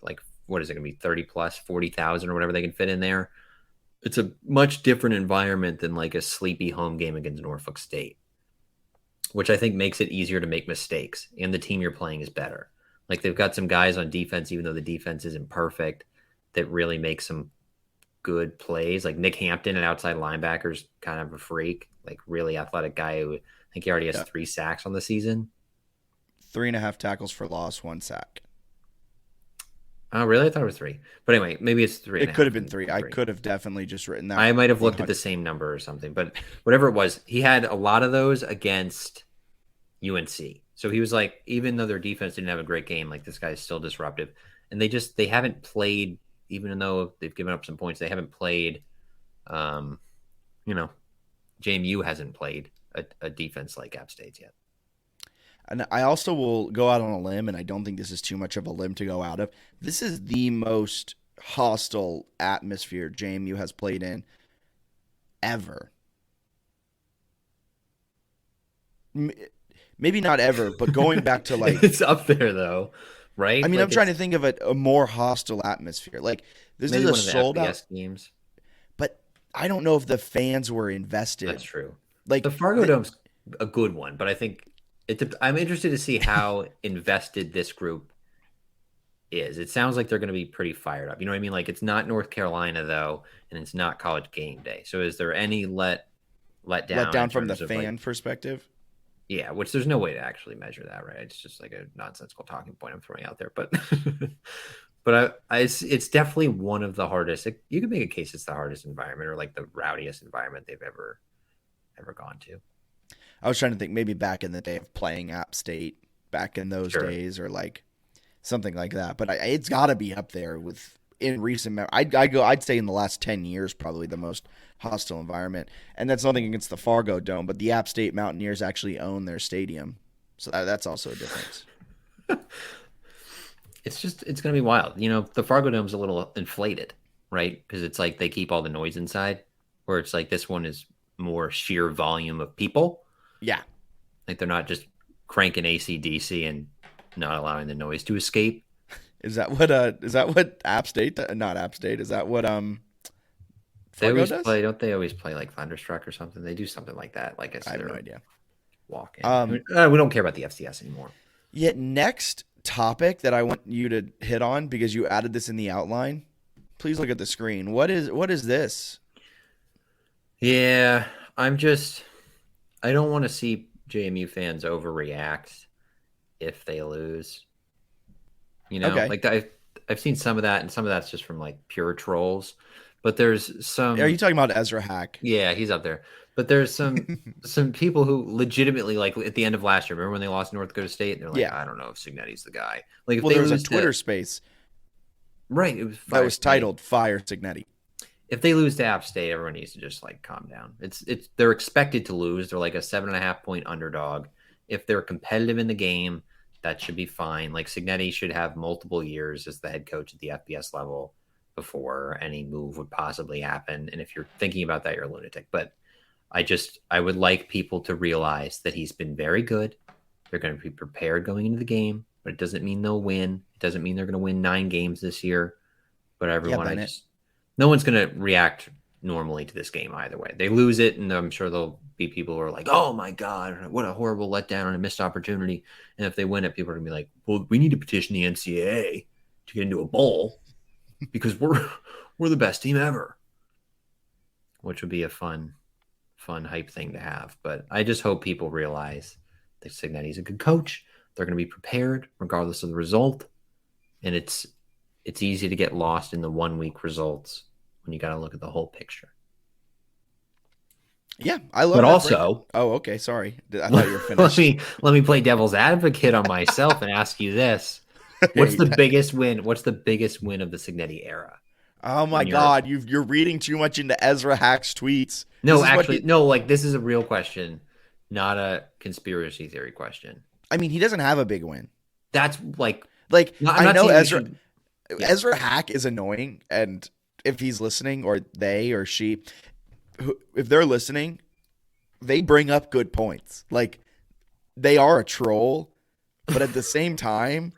like, what is it going to be, 30 plus 40,000 or whatever they can fit in there. It's a much different environment than like a sleepy home game against Norfolk State, which I think makes it easier to make mistakes. And the team you're playing is better. Like they've got some guys on defense, even though the defense isn't perfect, that really make some good plays. Like Nick Hampton, an outside linebacker, is kind of a freak, like really athletic guy who, I think he already has 3 sacks on the season. 3.5 tackles for loss, 1 sack. Oh, really? I thought it was 3. But anyway, maybe it's 3.5. It could have been and 3. I could have definitely just written that. I might have looked at the 100. same number or something, but whatever it was, he had a lot of those against UNC. So he was like, even though their defense didn't have a great game, like this guy's still disruptive. And they haven't played, even though they've given up some points, they haven't played, um, you know, JMU hasn't played a defense like App State's yet. And I also will go out on a limb, and I don't think this is too much of a limb to go out of. This is the most hostile atmosphere JMU has played in ever. Maybe not ever, but going back to like it's up there though, right? I mean, like I'm trying to think of a more hostile atmosphere. Like this is a one of the sold out FBS games. but I don't know if the fans were invested. That's true. Like the Fargo Dome's a good one, but I think I'm interested to see how invested this group is. It sounds like they're going to be pretty fired up. You know what I mean? Like it's not North Carolina though, and it's not College game day. So is there any let down from the of, fan like, perspective? Yeah, which there's no way to actually measure that, right? It's just like a nonsensical talking point I'm throwing out there, but it's definitely one of the hardest. You could make a case it's the hardest environment or like the rowdiest environment they've ever gone to. I was trying to think maybe back in the day of playing App State, back in those days, or like something like that. But it's got to be up there with in recent. I'd say in the last 10 years, probably the most hostile environment. And that's nothing against the Fargo Dome, but the App State Mountaineers actually own their stadium, so that's also a difference. It's going to be wild. You know, the Fargo Dome's a little inflated, right? Because it's like they keep all the noise inside, where it's like this one is more sheer volume of people. Yeah. Like they're not just cranking AC/DC and not allowing the noise to escape. Is that what App State, not App State, is that what they always does? play, don't they always play like Thunderstruck or something? They do something like that. Like I have no idea. Walking. We don't care about the FCS anymore. Yet next topic that I want you to hit on, because you added this in the outline. Please look at the screen. What is this? Yeah, I don't want to see JMU fans overreact if they lose. You know, okay. like I've seen some of that, and some of that's just from like pure trolls. But there's some. Are you talking about Ezra Hack? Yeah, he's up there. But there's some people who legitimately, like at the end of last year, remember when they lost to North Dakota State? And they're like, I don't know if Signetti's the guy. Like, if well, there was a Twitter space, right? It was that was titled "Fire Signetti." If they lose to App State, everyone needs to just like calm down. They're expected to lose. They're like a 7.5 point underdog. If they're competitive in the game, that should be fine. Like Signetti should have multiple years as the head coach at the FBS level before any move would possibly happen. And if you're thinking about that, you're a lunatic. But I would like people to realize that he's been very good. They're going to be prepared going into the game, but it doesn't mean they'll win. It doesn't mean they're going to win 9 games this year. But everyone, no one's going to react normally to this game either way. They lose it, and I'm sure there'll be people who are like, oh my God, what a horrible letdown and a missed opportunity. And if they win it, people are going to be like, well, we need to petition the NCAA to get into a bowl because we're the best team ever, which would be a fun hype thing to have. But I just hope people realize that Signetti's a good coach. They're going to be prepared regardless of the result. And it's easy to get lost in the 1 week results when you got to look at the whole picture. Yeah, I love. But also, oh, okay, sorry, I thought you were finished. let me play devil's advocate on myself and ask you this: What's the biggest win? What's the biggest win of the Signetti era? Oh my God, you're reading too much into Ezra Hack's tweets. No, actually, no. Like this is a real question, not a conspiracy theory question. I mean, he doesn't have a big win. That's like I know Ezra. Ezra Hack is annoying, and if he's listening, or they or she, if they're listening, they bring up good points. Like they are a troll, but at the same time,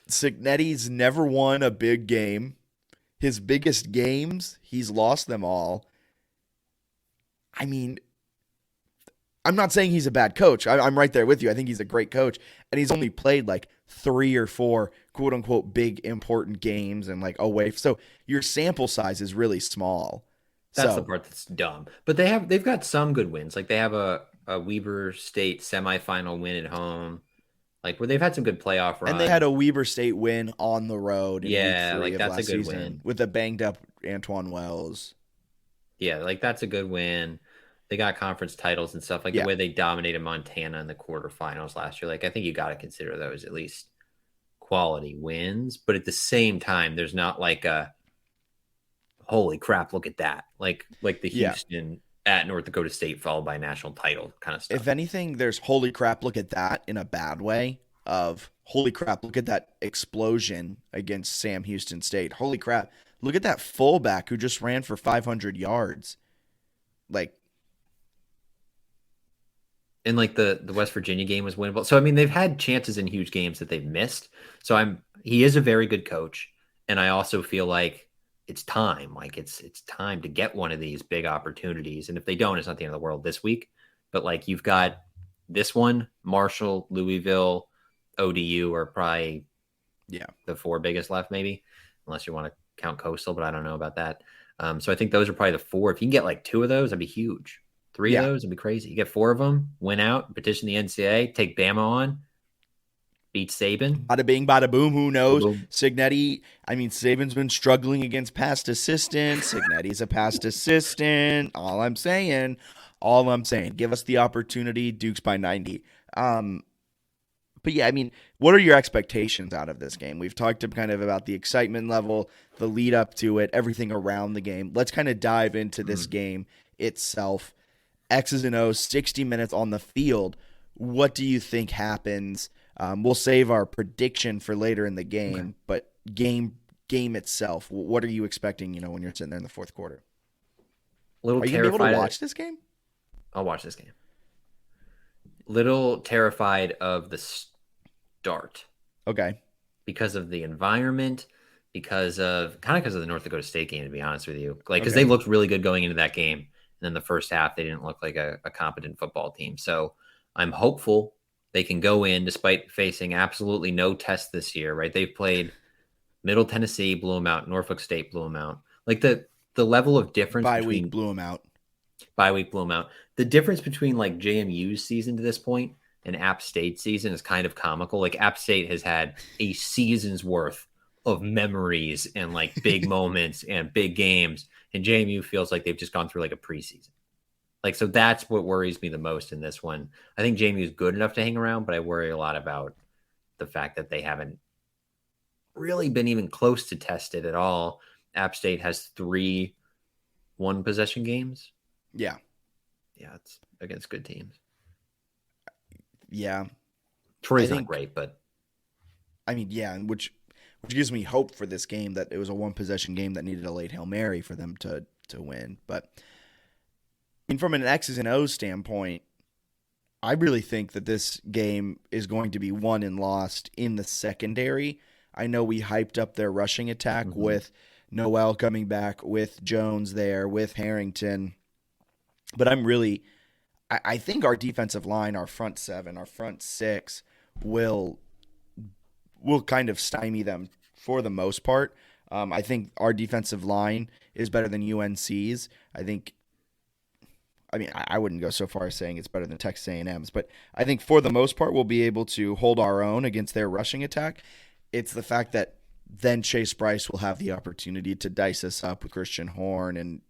Signetti's never won a big game. His biggest games, he's lost them all. I mean, I'm not saying he's a bad coach. I'm right there with you. I think he's a great coach, and he's only played like 3 or 4 quote unquote big important games and like away. So your sample size is really small. That's the part that's dumb. But they've got some good wins. Like they have a Weber State semifinal win at home. like where they've had some good playoff runs. And they had a Weber State win on the road in week 3 like of that's last a good season win. with a banged up Antoine Wells. Yeah, like that's a good win. They got conference titles and stuff. Like the way they dominated Montana in the quarterfinals last year. Like I think you got to consider those at least quality wins. But at the same time, there's not like a holy crap, look at that. Like the Houston at North Dakota State followed by a national title kind of stuff. If anything, there's holy crap, look at that in a bad way of holy crap, look at that explosion against Sam Houston State. Holy crap, look at that fullback who just ran for 500 yards. Like, and like the West Virginia game was winnable. So I mean, they've had chances in huge games that they've missed. So he is a very good coach, and I also feel like it's time. Like it's time to get one of these big opportunities. And if they don't, it's not the end of the world this week. But like you've got this one, Marshall, Louisville, ODU are probably the 4 biggest left, maybe, unless you want to count Coastal, but I don't know about that. So I think those are probably the 4. If you can get like 2 of those, that'd be huge. 3 of those would be crazy. You get 4 of them, win out, petition the NCAA, take Bama on, beat Saban. Bada bing, bada boom. Who knows? Boom. Signetti. I mean, Saban's been struggling against past assistants. Signetti's a past assistant. All I'm saying. Give us the opportunity. Dukes by 90. But yeah, I mean, what are your expectations out of this game? We've talked kind of about the excitement level, the lead up to it, everything around the game. Let's kind of dive into this game itself. X's and O's, 60 minutes on the field. What do you think happens? We'll save our prediction for later in the game, but game itself, what are you expecting, when you're sitting there in the fourth quarter? Are you going to be able to watch this game? I'll watch this game. Little terrified of the start. Okay. Because of the environment, because of the North Dakota State game, to be honest with you. Like, because they looked really good going into that game. And then the first half, they didn't look like a competent football team. So I'm hopeful they can go in despite facing absolutely no test this year, right? They've played Middle Tennessee, blew them out. Norfolk State blew them out. Like the level of difference. Bye week blew them out. The difference between like JMU's season to this point and App State's season is kind of comical. Like App State has had a season's worth of memories and like big moments and big games. And JMU feels like they've just gone through like a preseason. Like, so that's what worries me the most in this one. I think JMU is good enough to hang around, but I worry a lot about the fact that they haven't really been even close to tested at all. App State has 3 one-possession games. Yeah. Yeah, it's against good teams. Yeah. Troy's not great, but I mean, yeah, which gives me hope for this game that it was a one-possession game that needed a late Hail Mary for them to win. But from an X's and O's standpoint, I really think that this game is going to be won and lost in the secondary. I know we hyped up their rushing attack with Noel coming back, with Jones there, with Harrington. But I think our defensive line, our front 7, our front 6 will kind of stymie them for the most part. I think our defensive line is better than UNC's. I wouldn't go so far as saying it's better than Texas A&M's, but I think for the most part we'll be able to hold our own against their rushing attack. It's the fact that then Chase Bryce will have the opportunity to dice us up with Christian Horn and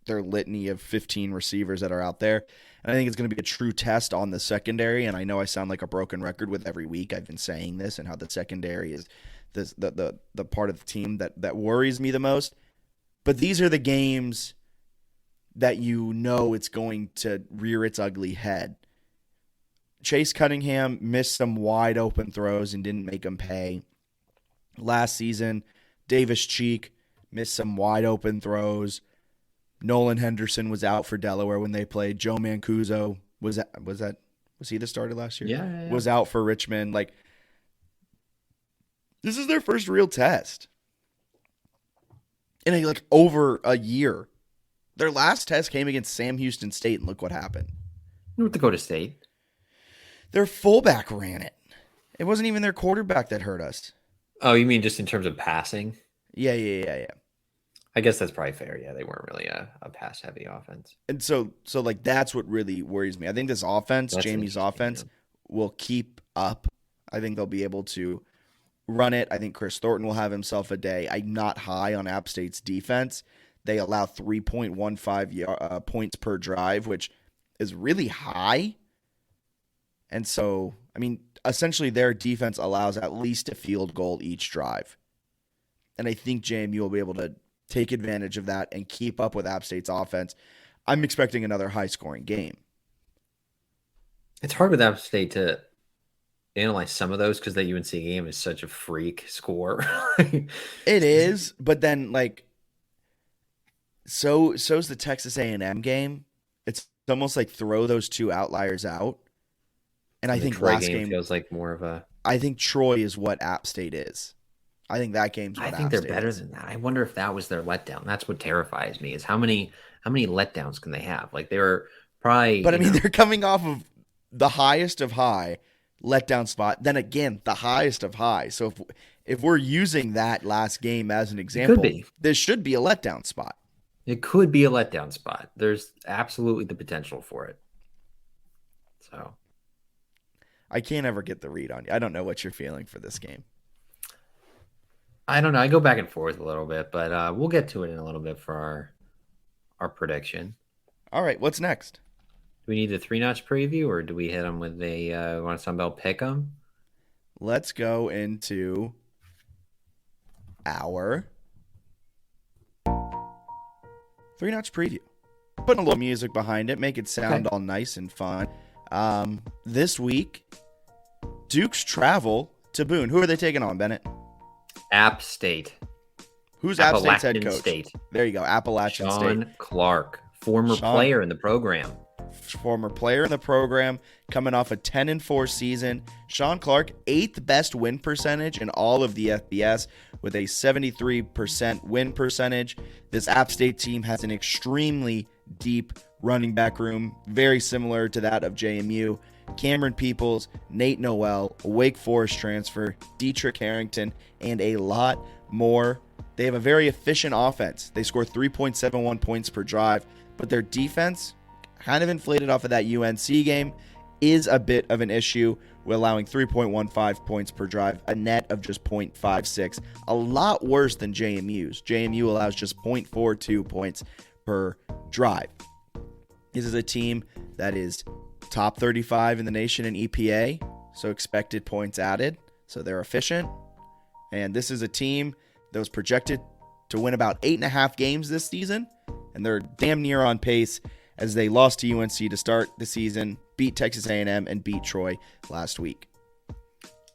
their litany of 15 receivers that are out there. And I think it's going to be a true test on the secondary. And I know I sound like a broken record with every week I've been saying this and how the secondary is the part of the team that worries me the most. But these are the games that it's going to rear its ugly head. Chase Cunningham missed some wide open throws and didn't make them pay. Last season, Davis Cheek missed some wide open throws. Nolan Henderson was out for Delaware when they played. Joe Mancuso was he the starter last year? Yeah. Was out for Richmond. Like, this is their first real test in over a year. Their last test came against Sam Houston State, and look what happened. North Dakota State. Their fullback ran it. It wasn't even their quarterback that hurt us. Oh, you mean just in terms of passing? Yeah. I guess that's probably fair. Yeah, they weren't really a pass-heavy offense. And so that's what really worries me. I think this offense, Jamie's offense, will keep up. I think they'll be able to run it. I think Chris Thornton will have himself a day. I'm not high on App State's defense. They allow 3.15 points per drive, which is really high. And so, I mean, essentially their defense allows at least a field goal each drive. And I think JMU will be able to take advantage of that and keep up with App State's offense. I'm expecting another high-scoring game. It's hard with App State to analyze some of those because that UNC game is such a freak score. It is, but then like so's the Texas A&M game. It's almost like throw those two outliers out. And I think Troy last game feels like more of a. I think Troy is what App State is. I think that game's what I think App they're State better is. than that. I wonder if that was their letdown. That's what terrifies me is how many letdowns can they have? Like they were probably. But I mean, they're coming off of the highest of high letdown spot. Then again, the highest of high. So if we're using that last game as an example, this should be a letdown spot. It could be a letdown spot. There's absolutely the potential for it. So I can't ever get the read on you. I don't know what you're feeling for this game. I don't know. I go back and forth a little bit, but we'll get to it in a little bit for our prediction. All right, what's next? Do we need a 3-notch preview, or do we hit them with a want to Sunbelt pick them? Let's go into our 3-notch preview. Putting a little music behind it, make it sound all nice and fun. This week, Duke's travel to Boone. Who are they taking on, Bennett? App State. Who's App State's head coach? State. There you go, Appalachian State. Sean Clark, former player in the program. Former player in the program, coming off a 10-4 season. Sean Clark, 8th best win percentage in all of the FBS with a 73% win percentage. This App State team has an extremely deep running back room, very similar to that of JMU. Cameron Peoples, Nate Noel, a Wake Forest transfer, Dietrich Harrington, and a lot more. They have a very efficient offense. They score 3.71 points per drive, but their defense, kind of inflated off of that UNC game, is a bit of an issue. We're allowing 3.15 points per drive, a net of just 0.56. A lot worse than JMU's. JMU allows just 0.42 points per drive. This is a team that is top 35 in the nation in EPA, so expected points added, so they're efficient. And this is a team that was projected to win about 8.5 games this season, and they're damn near on pace as they lost to UNC to start the season, beat Texas A&M, and beat Troy last week.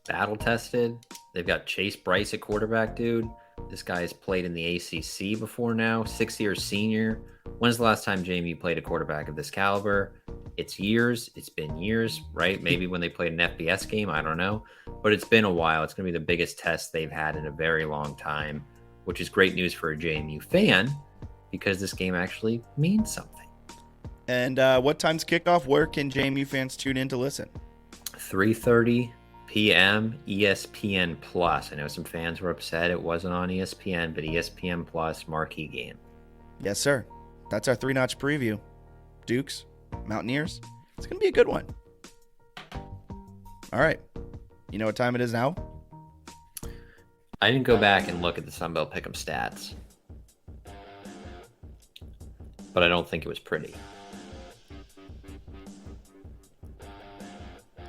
Battle tested. They've got Chase Bryce at quarterback, dude. This guy has played in the ACC before now, 6-year senior. When's the last time JMU played a quarterback of this caliber? It's years. It's been years, right? Maybe when they played an FBS game, I don't know. But it's been a while. It's going to be the biggest test they've had in a very long time, which is great news for a JMU fan because this game actually means something. And what time's kickoff? Where can JMU fans tune in to listen? 3:30 p.m. ESPN Plus. I know some fans were upset it wasn't on ESPN, but ESPN Plus marquee game. Yes, sir. That's our 3-notch preview. Dukes, Mountaineers. It's going to be a good one. All right. You know what time it is now? I didn't go back and look at the Sunbelt Pick'em stats, but I don't think it was pretty.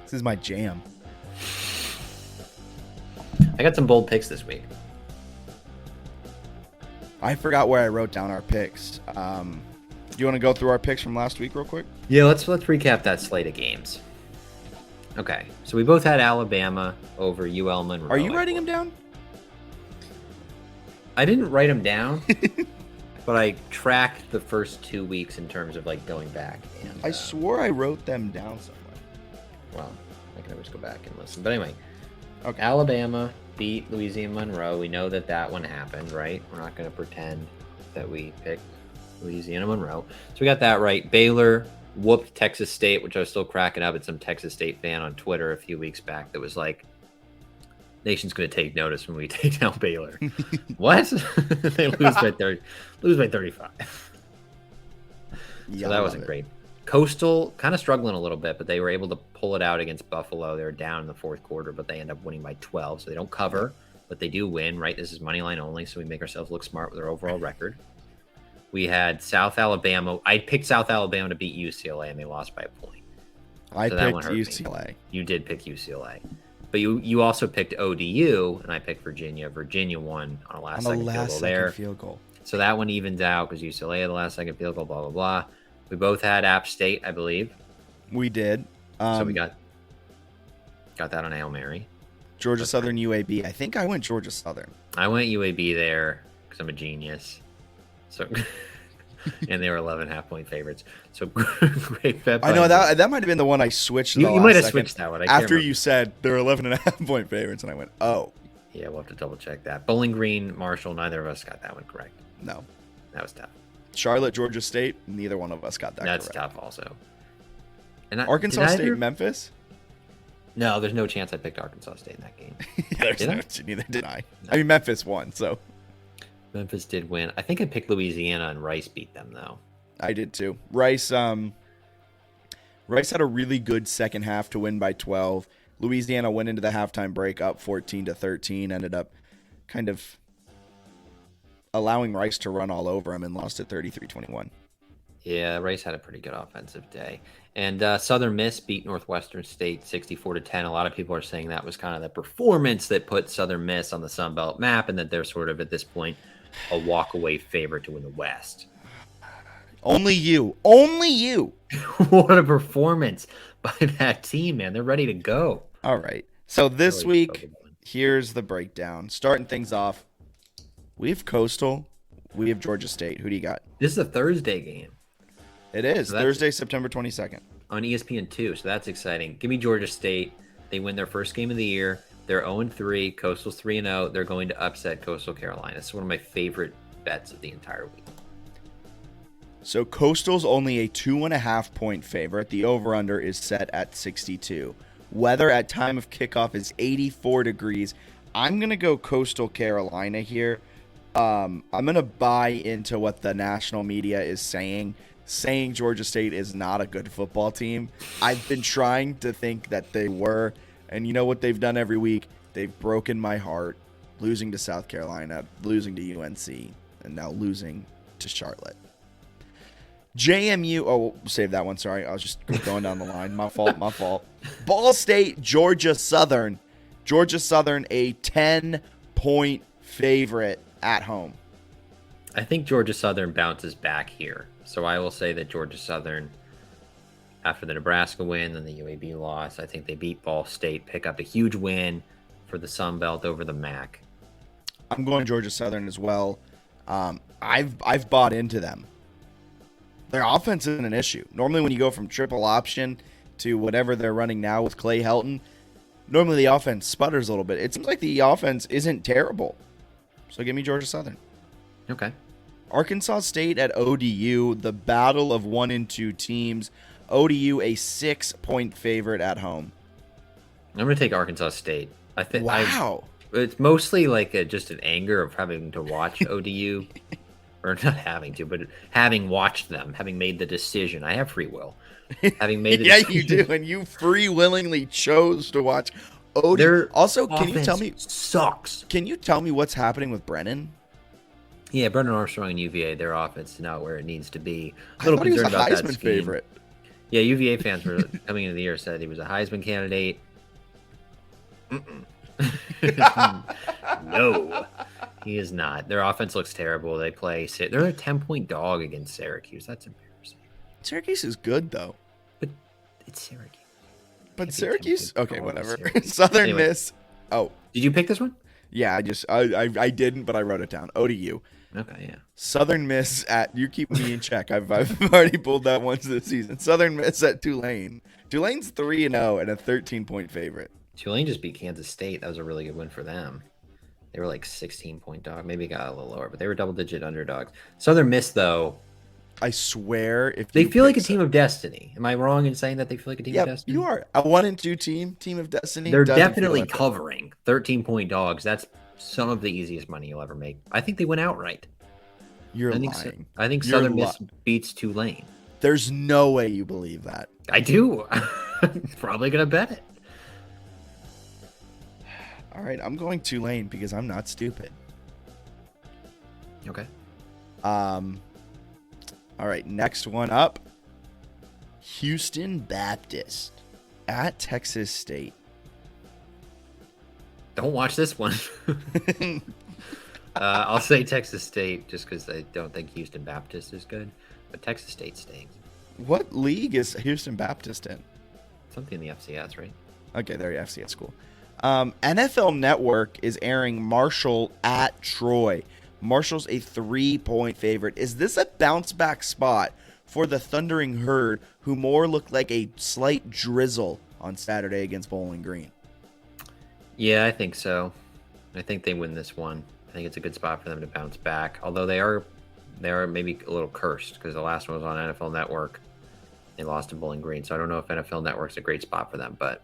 This is my jam. I got some bold picks this week. I forgot where I wrote down our picks. Do you want to go through our picks from last week real quick? Yeah, let's recap that slate of games. Okay, so we both had Alabama over UL Monroe. Are you writing them down? I didn't write them down, but I tracked the first 2 weeks in terms of like going back. And I swore I wrote them down somewhere. Well, I can always go back and listen. But anyway, okay. Alabama beat Louisiana Monroe. We know that one happened, right? We're not going to pretend that we picked Louisiana Monroe. So we got that right. Baylor whooped Texas State, which I was still cracking up at some Texas State fan on Twitter a few weeks back that was like, nation's going to take notice when we take down Baylor. What? They lose by 35. Yeah, So that wasn't great. Coastal kind of struggling a little bit, but they were able to pull it out against Buffalo. They were down in the fourth quarter, but they end up winning by 12. So they don't cover, but they do win, right? This is money line only, so we make ourselves look smart with our overall record. We had South Alabama. I picked South Alabama to beat UCLA, and they lost by a point. I So picked UCLA. You did pick UCLA. But you also picked ODU, and I picked Virginia. Virginia won on a last-second field goal. So that one evens out because UCLA had the last-second field goal, blah, blah, blah. We both had App State, I believe. We did. So we got that on Hail Mary. Georgia Southern, UAB. I think I went Georgia Southern. I went UAB there because I'm a genius. So, and they were 11.5-point favorites. So great bet. I know that might have been the one I switched. You might have switched that one. After you said they're 11.5-point favorites, and I went, oh. Yeah, we'll have to double check that. Bowling Green, Marshall, neither of us got that one correct. No. That was tough. Charlotte, Georgia State, neither one of us got that That's correct. tough also. And Arkansas State, Memphis? No, there's no chance I picked Arkansas State in that game. Neither did I. I mean, Memphis won, so. Memphis did win. I think I picked Louisiana, and Rice beat them, though. I did too. Rice had a really good second half to win by 12. Louisiana went into the halftime break up 14-13, ended up kind of allowing Rice to run all over him and lost at 33-21. Yeah, Rice had a pretty good offensive day. And Southern Miss beat Northwestern State 64-10. A lot of people are saying that was kind of the performance that put Southern Miss on the Sun Belt map and that they're sort of, at this point, a walk-away favorite to win the West. Only you. What a performance by that team, man. They're ready to go. All right. So this week, here's the breakdown. Starting things off, we have Coastal. We have Georgia State. Who do you got? This is a Thursday game. It is. Thursday, September 22nd. On ESPN2, so that's exciting. Give me Georgia State. They win their first game of the year. They're 0-3. Coastal's 3-0. They're going to upset Coastal Carolina. It's one of my favorite bets of the entire week. So Coastal's only a 2.5-point favorite. The over-under is set at 62. Weather at time of kickoff is 84 degrees. I'm going to go Coastal Carolina here. I'm going to buy into what the national media is saying Georgia State is not a good football team. I've been trying to think that they were, and you know what they've done every week? They've broken my heart, losing to South Carolina, losing to UNC, and now losing to Charlotte. JMU, oh, save that one, sorry. I was just going down the line. My fault. Ball State, Georgia Southern. Georgia Southern, a 10-point favorite at home. I think Georgia Southern bounces back here. So I will say that Georgia Southern, after the Nebraska win and the UAB loss, I think they beat Ball State, pick up a huge win for the Sun Belt over the MAC. I'm going Georgia Southern as well. I've bought into them. Their offense isn't an issue. Normally when you go from triple option to whatever they're running now with Clay Helton, normally the offense sputters a little bit. It seems like the offense isn't terrible. So give me Georgia Southern. Okay. Arkansas State at ODU, the battle of 1 and 2 teams. ODU a 6-point favorite at home. I'm going to take Arkansas State. I think. Wow. It's mostly like just an anger of having to watch ODU. Or not having to, but having watched them, having made the decision. I have free will. Having made the decision. You do, and you free willingly chose to watch ODU. Also, can you tell me sucks? Can you tell me what's happening with Brennan? Yeah, Brennan Armstrong and UVA, their offense is not where it needs to be. A little concerned about that. Heisman favorite. Yeah, UVA fans were coming into the year said he was a Heisman candidate. No, he is not. Their offense looks terrible. They're a 10-point dog against Syracuse. That's embarrassing. Syracuse is good though. But it's Syracuse. But Syracuse? Okay, whatever. Southern Miss. Oh. Did you pick this one? Yeah, I didn't, but I wrote it down. ODU. Okay, yeah. Southern Miss at, you keep me in check. I've already pulled that once this season. Southern Miss at Tulane. Tulane's 3-0 and a 13-point favorite. Tulane just beat Kansas State. That was a really good win for them. They were like 16-point dog. Maybe it got a little lower, but they were double-digit underdogs. Southern Miss, though. I swear, if they feel like a team of destiny. Am I wrong in saying that they feel like a team of destiny? You are. A 1 and 2 team of destiny. They're definitely covering 13-point dogs. That's some of the easiest money you'll ever make. I think they went outright. You're lying. I think Southern Miss beats Tulane. There's no way you believe that. I do. I'm probably going to bet it. All right, I'm going Tulane because I'm not stupid. Okay. All right, next one up. Houston Baptist at Texas State. Don't watch this one. I'll say Texas State just because I don't think Houston Baptist is good, but Texas State stinks. What league is Houston Baptist in? Something in the FCS, right? Okay, they're FCS school. NFL Network is airing Marshall at Troy. Marshall's a 3-point favorite. Is this a bounce back spot for the Thundering Herd, who more looked like a slight drizzle on Saturday against Bowling Green? Yeah, I think so. I think they win this one. I think it's a good spot for them to bounce back. Although they are maybe a little cursed because the last one was on NFL Network. They lost to Bowling Green, so I don't know if NFL Network's a great spot for them, but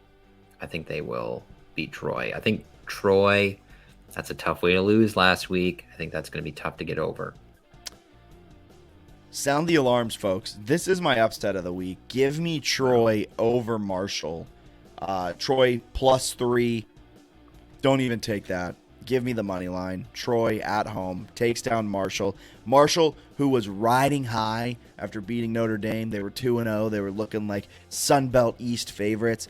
I think they will beat Troy. I think Troy, that's a tough way to lose last week. I think that's going to be tough to get over. Sound the alarms, folks. This is my upset of the week. Give me Troy over Marshall. Troy +3. Don't even take that. Give me the money line. Troy at home takes down Marshall. Marshall, who was riding high after beating Notre Dame. They were 2-0. They were looking like Sun Belt East favorites.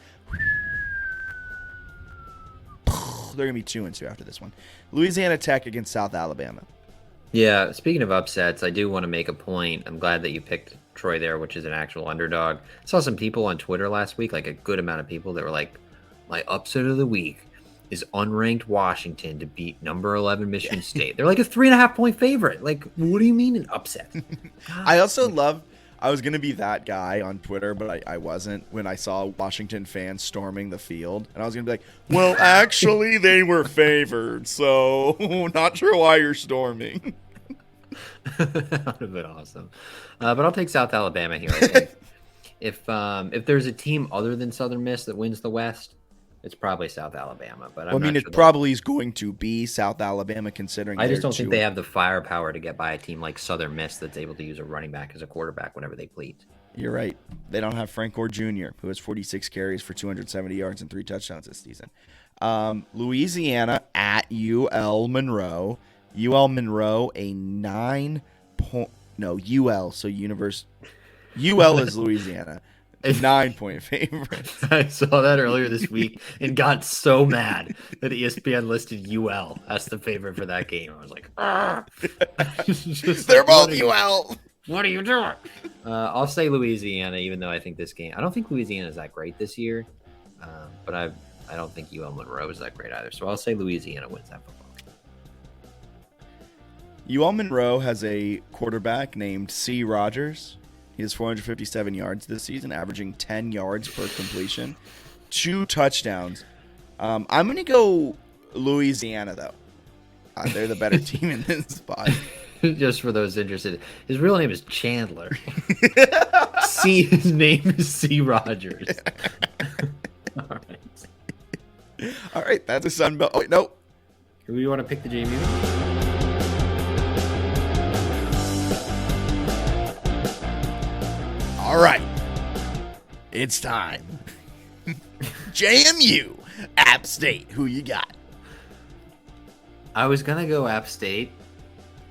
They're going to be 2-2 after this one. Louisiana Tech against South Alabama. Yeah, speaking of upsets, I do want to make a point. I'm glad that you picked Troy there, which is an actual underdog. I saw some people on Twitter last week, like a good amount of people that were like, my upset of the week is unranked Washington to beat number 11 Michigan State. They're like a 3.5-point favorite. Like, what do you mean an upset? I also love, I was going to be that guy on Twitter, but I wasn't when I saw Washington fans storming the field. And I was going to be like, well, actually, they were favored, so not sure why you're storming. That would have been awesome. But I'll take South Alabama here, I think. If there's a team other than Southern Miss that wins the West, it's probably South Alabama. But I mean, it probably is going to be South Alabama considering. I just don't think they have the firepower to get by a team like Southern Miss that's able to use a running back as a quarterback whenever they please. You're right. They don't have Frank Gore Jr., who has 46 carries for 270 yards and 3 touchdowns this season. Louisiana at UL Monroe. UL Monroe, a 9-point. No, UL. So UL is Louisiana. 9-point favorite. I saw that earlier this week and got so mad that ESPN listed UL as the favorite for that game. I was like, they're both UL. What are you doing? I'll say Louisiana, even though I think this game, I don't think Louisiana is that great this year, but I don't think UL Monroe is that great either. So I'll say Louisiana wins that football game. UL Monroe has a quarterback named C. Rogers. He has 457 yards this season, averaging 10 yards per completion, 2 touchdowns. I'm going to go Louisiana, though. They're the better team in this spot. Just for those interested, his real name is Chandler. His name is C. Rogers. All right. All right, that's a Sun Belt. Oh, wait, no. Who do you want to pick the JMU? All right, it's time. JMU, App State, who you got? I was going to go App State,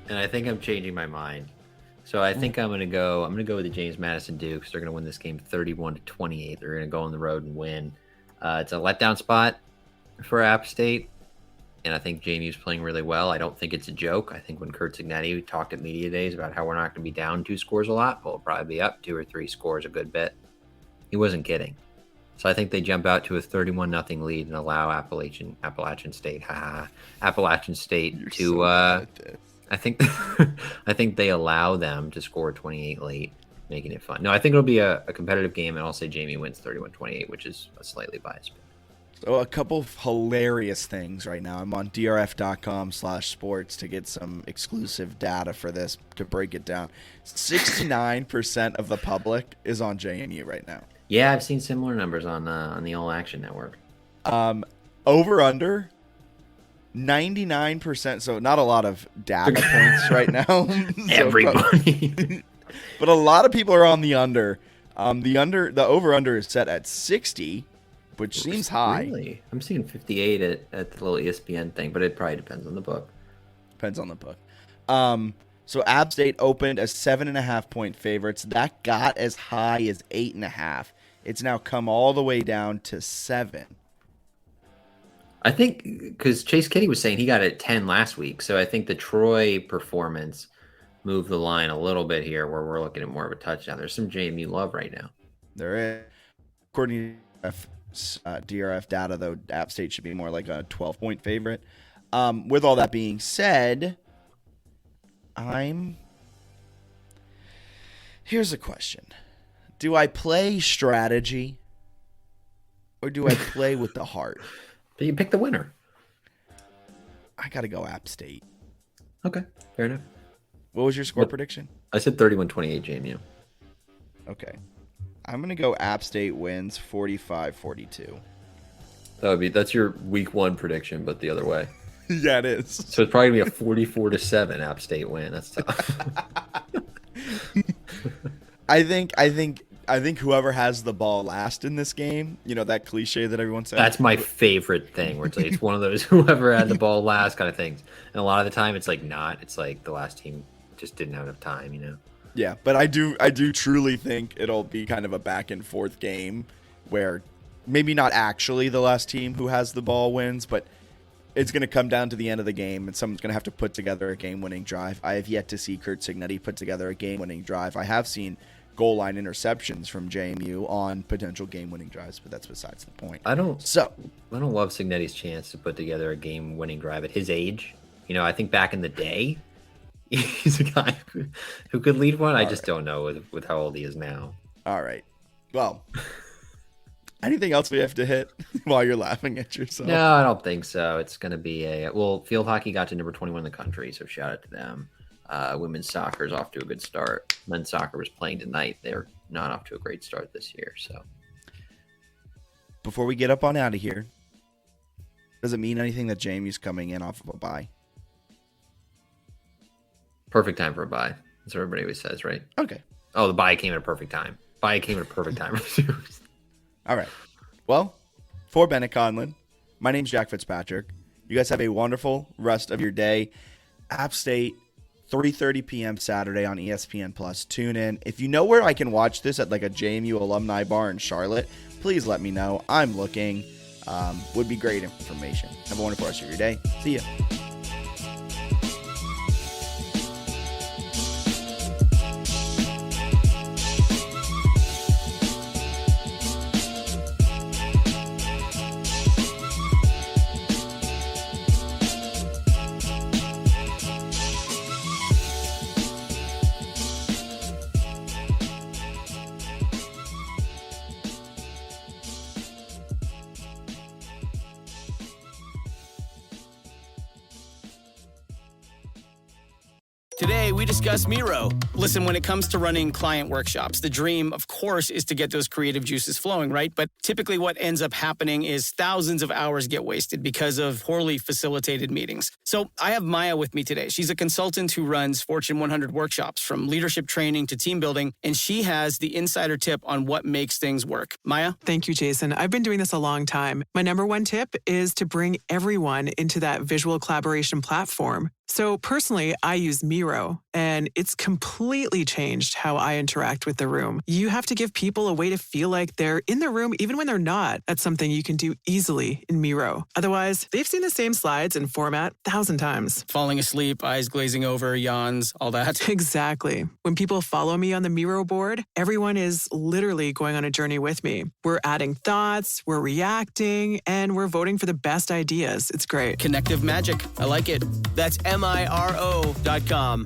and I think I'm changing my mind. So I think I'm going to go with the James Madison Dukes. They're going to win this game 31-28. They're going to go on the road and win. It's a letdown spot for App State, and I think JMU's playing really well. I don't think it's a joke. I think when Kurt Signetti talked at media days about how we're not going to be down 2 scores a lot, but we'll probably be up 2 or 3 scores a good bit, he wasn't kidding. So I think they jump out to a 31-0 lead and allow Appalachian State You're to. So bad at this. I think they allow them to score 28 late, making it fun. No, I think it'll be a competitive game, and I'll say JMU wins 31-28, which is a slightly biased pick. So a couple of hilarious things right now. I'm on drf.com/sports to get some exclusive data for this to break it down. 69% of the public is on JMU right now. Yeah, I've seen similar numbers on the All Action Network. Over under 99%. So not a lot of data points right now. So Everybody. But a lot of people are on the under. The over-under is set at 60, which seems high. Really? I'm seeing 58 at the little ESPN thing, but it probably depends on the book. Depends on the book. So App State opened as 7.5-point favorites. That got as high as 8.5. It's now come all the way down to 7. I think because Chase Kitty was saying he got it at 10 last week, so I think the Troy performance moved the line a little bit here, where we're looking at more of a touchdown. There's some JMU love right now. There is. According to DRF data, though, App State should be more like a 12-point favorite. With all that being said, here's a question. Do I play strategy or do I play with the heart? But you pick the winner. I got to go App State. Okay, fair enough. What was your score prediction? I said 31-28 JMU. Okay. I'm going to go App State wins 45-42. That's your week 1 prediction, but the other way. Yeah, it is. So it's probably going to be a 44-7 App State win. That's tough. I think whoever has the ball last in this game, that cliche that everyone says. That's my favorite thing, where it's one of those whoever had the ball last kind of things. And a lot of the time it's not. It's like the last team just didn't have enough time, Yeah, but I do truly think it'll be kind of a back and forth game where maybe not actually the last team who has the ball wins, but it's going to come down to the end of the game, and someone's going to have to put together a game-winning drive. I have yet to see Kurt Signetti put together a game-winning drive. I have seen goal line interceptions from JMU on potential game-winning drives, but that's besides the point. I don't love Signetti's chance to put together a game-winning drive at his age. I think back in the day, he's a guy who could lead one. I just don't know with how old he is now. All right. Well, anything else we have to hit while you're laughing at yourself? No, I don't think so. It's going to be field hockey got to number 21 in the country, so shout out to them. Women's soccer is off to a good start. Men's soccer was playing tonight. They're not off to a great start this year. So, before we get up on out of here, does it mean anything that Jamie's coming in off of a bye? Perfect time for a bye. That's what everybody always says, right? Okay. Oh, the bye came at a perfect time. Bye came at a perfect time. All right. Well, for Bennett Conlon, my name's Jack Fitzpatrick. You guys have a wonderful rest of your day. App State, 3:30 p.m. Saturday on ESPN Plus. Tune in. If you know where I can watch this at like a JMU alumni bar in Charlotte, please let me know. I'm looking. Would be great information. Have a wonderful rest of your day. See ya. Today, we discuss Miro. Listen, when it comes to running client workshops, the dream, of course, is to get those creative juices flowing, right? But typically what ends up happening is thousands of hours get wasted because of poorly facilitated meetings. So I have Maya with me today. She's a consultant who runs Fortune 100 workshops, from leadership training to team building, and she has the insider tip on what makes things work. Maya? Thank you, Jason. I've been doing this a long time. My number one tip is to bring everyone into that visual collaboration platform. So personally, I use Miro, and it's completely changed how I interact with the room. You have to give people a way to feel like they're in the room even when they're not. That's something you can do easily in Miro. Otherwise, they've seen the same slides and format 1,000 times. Falling asleep, eyes glazing over, yawns, all that. Exactly. When people follow me on the Miro board, everyone is literally going on a journey with me. We're adding thoughts, we're reacting, and we're voting for the best ideas. It's great. Connective magic. I like it. That's MIRO.com.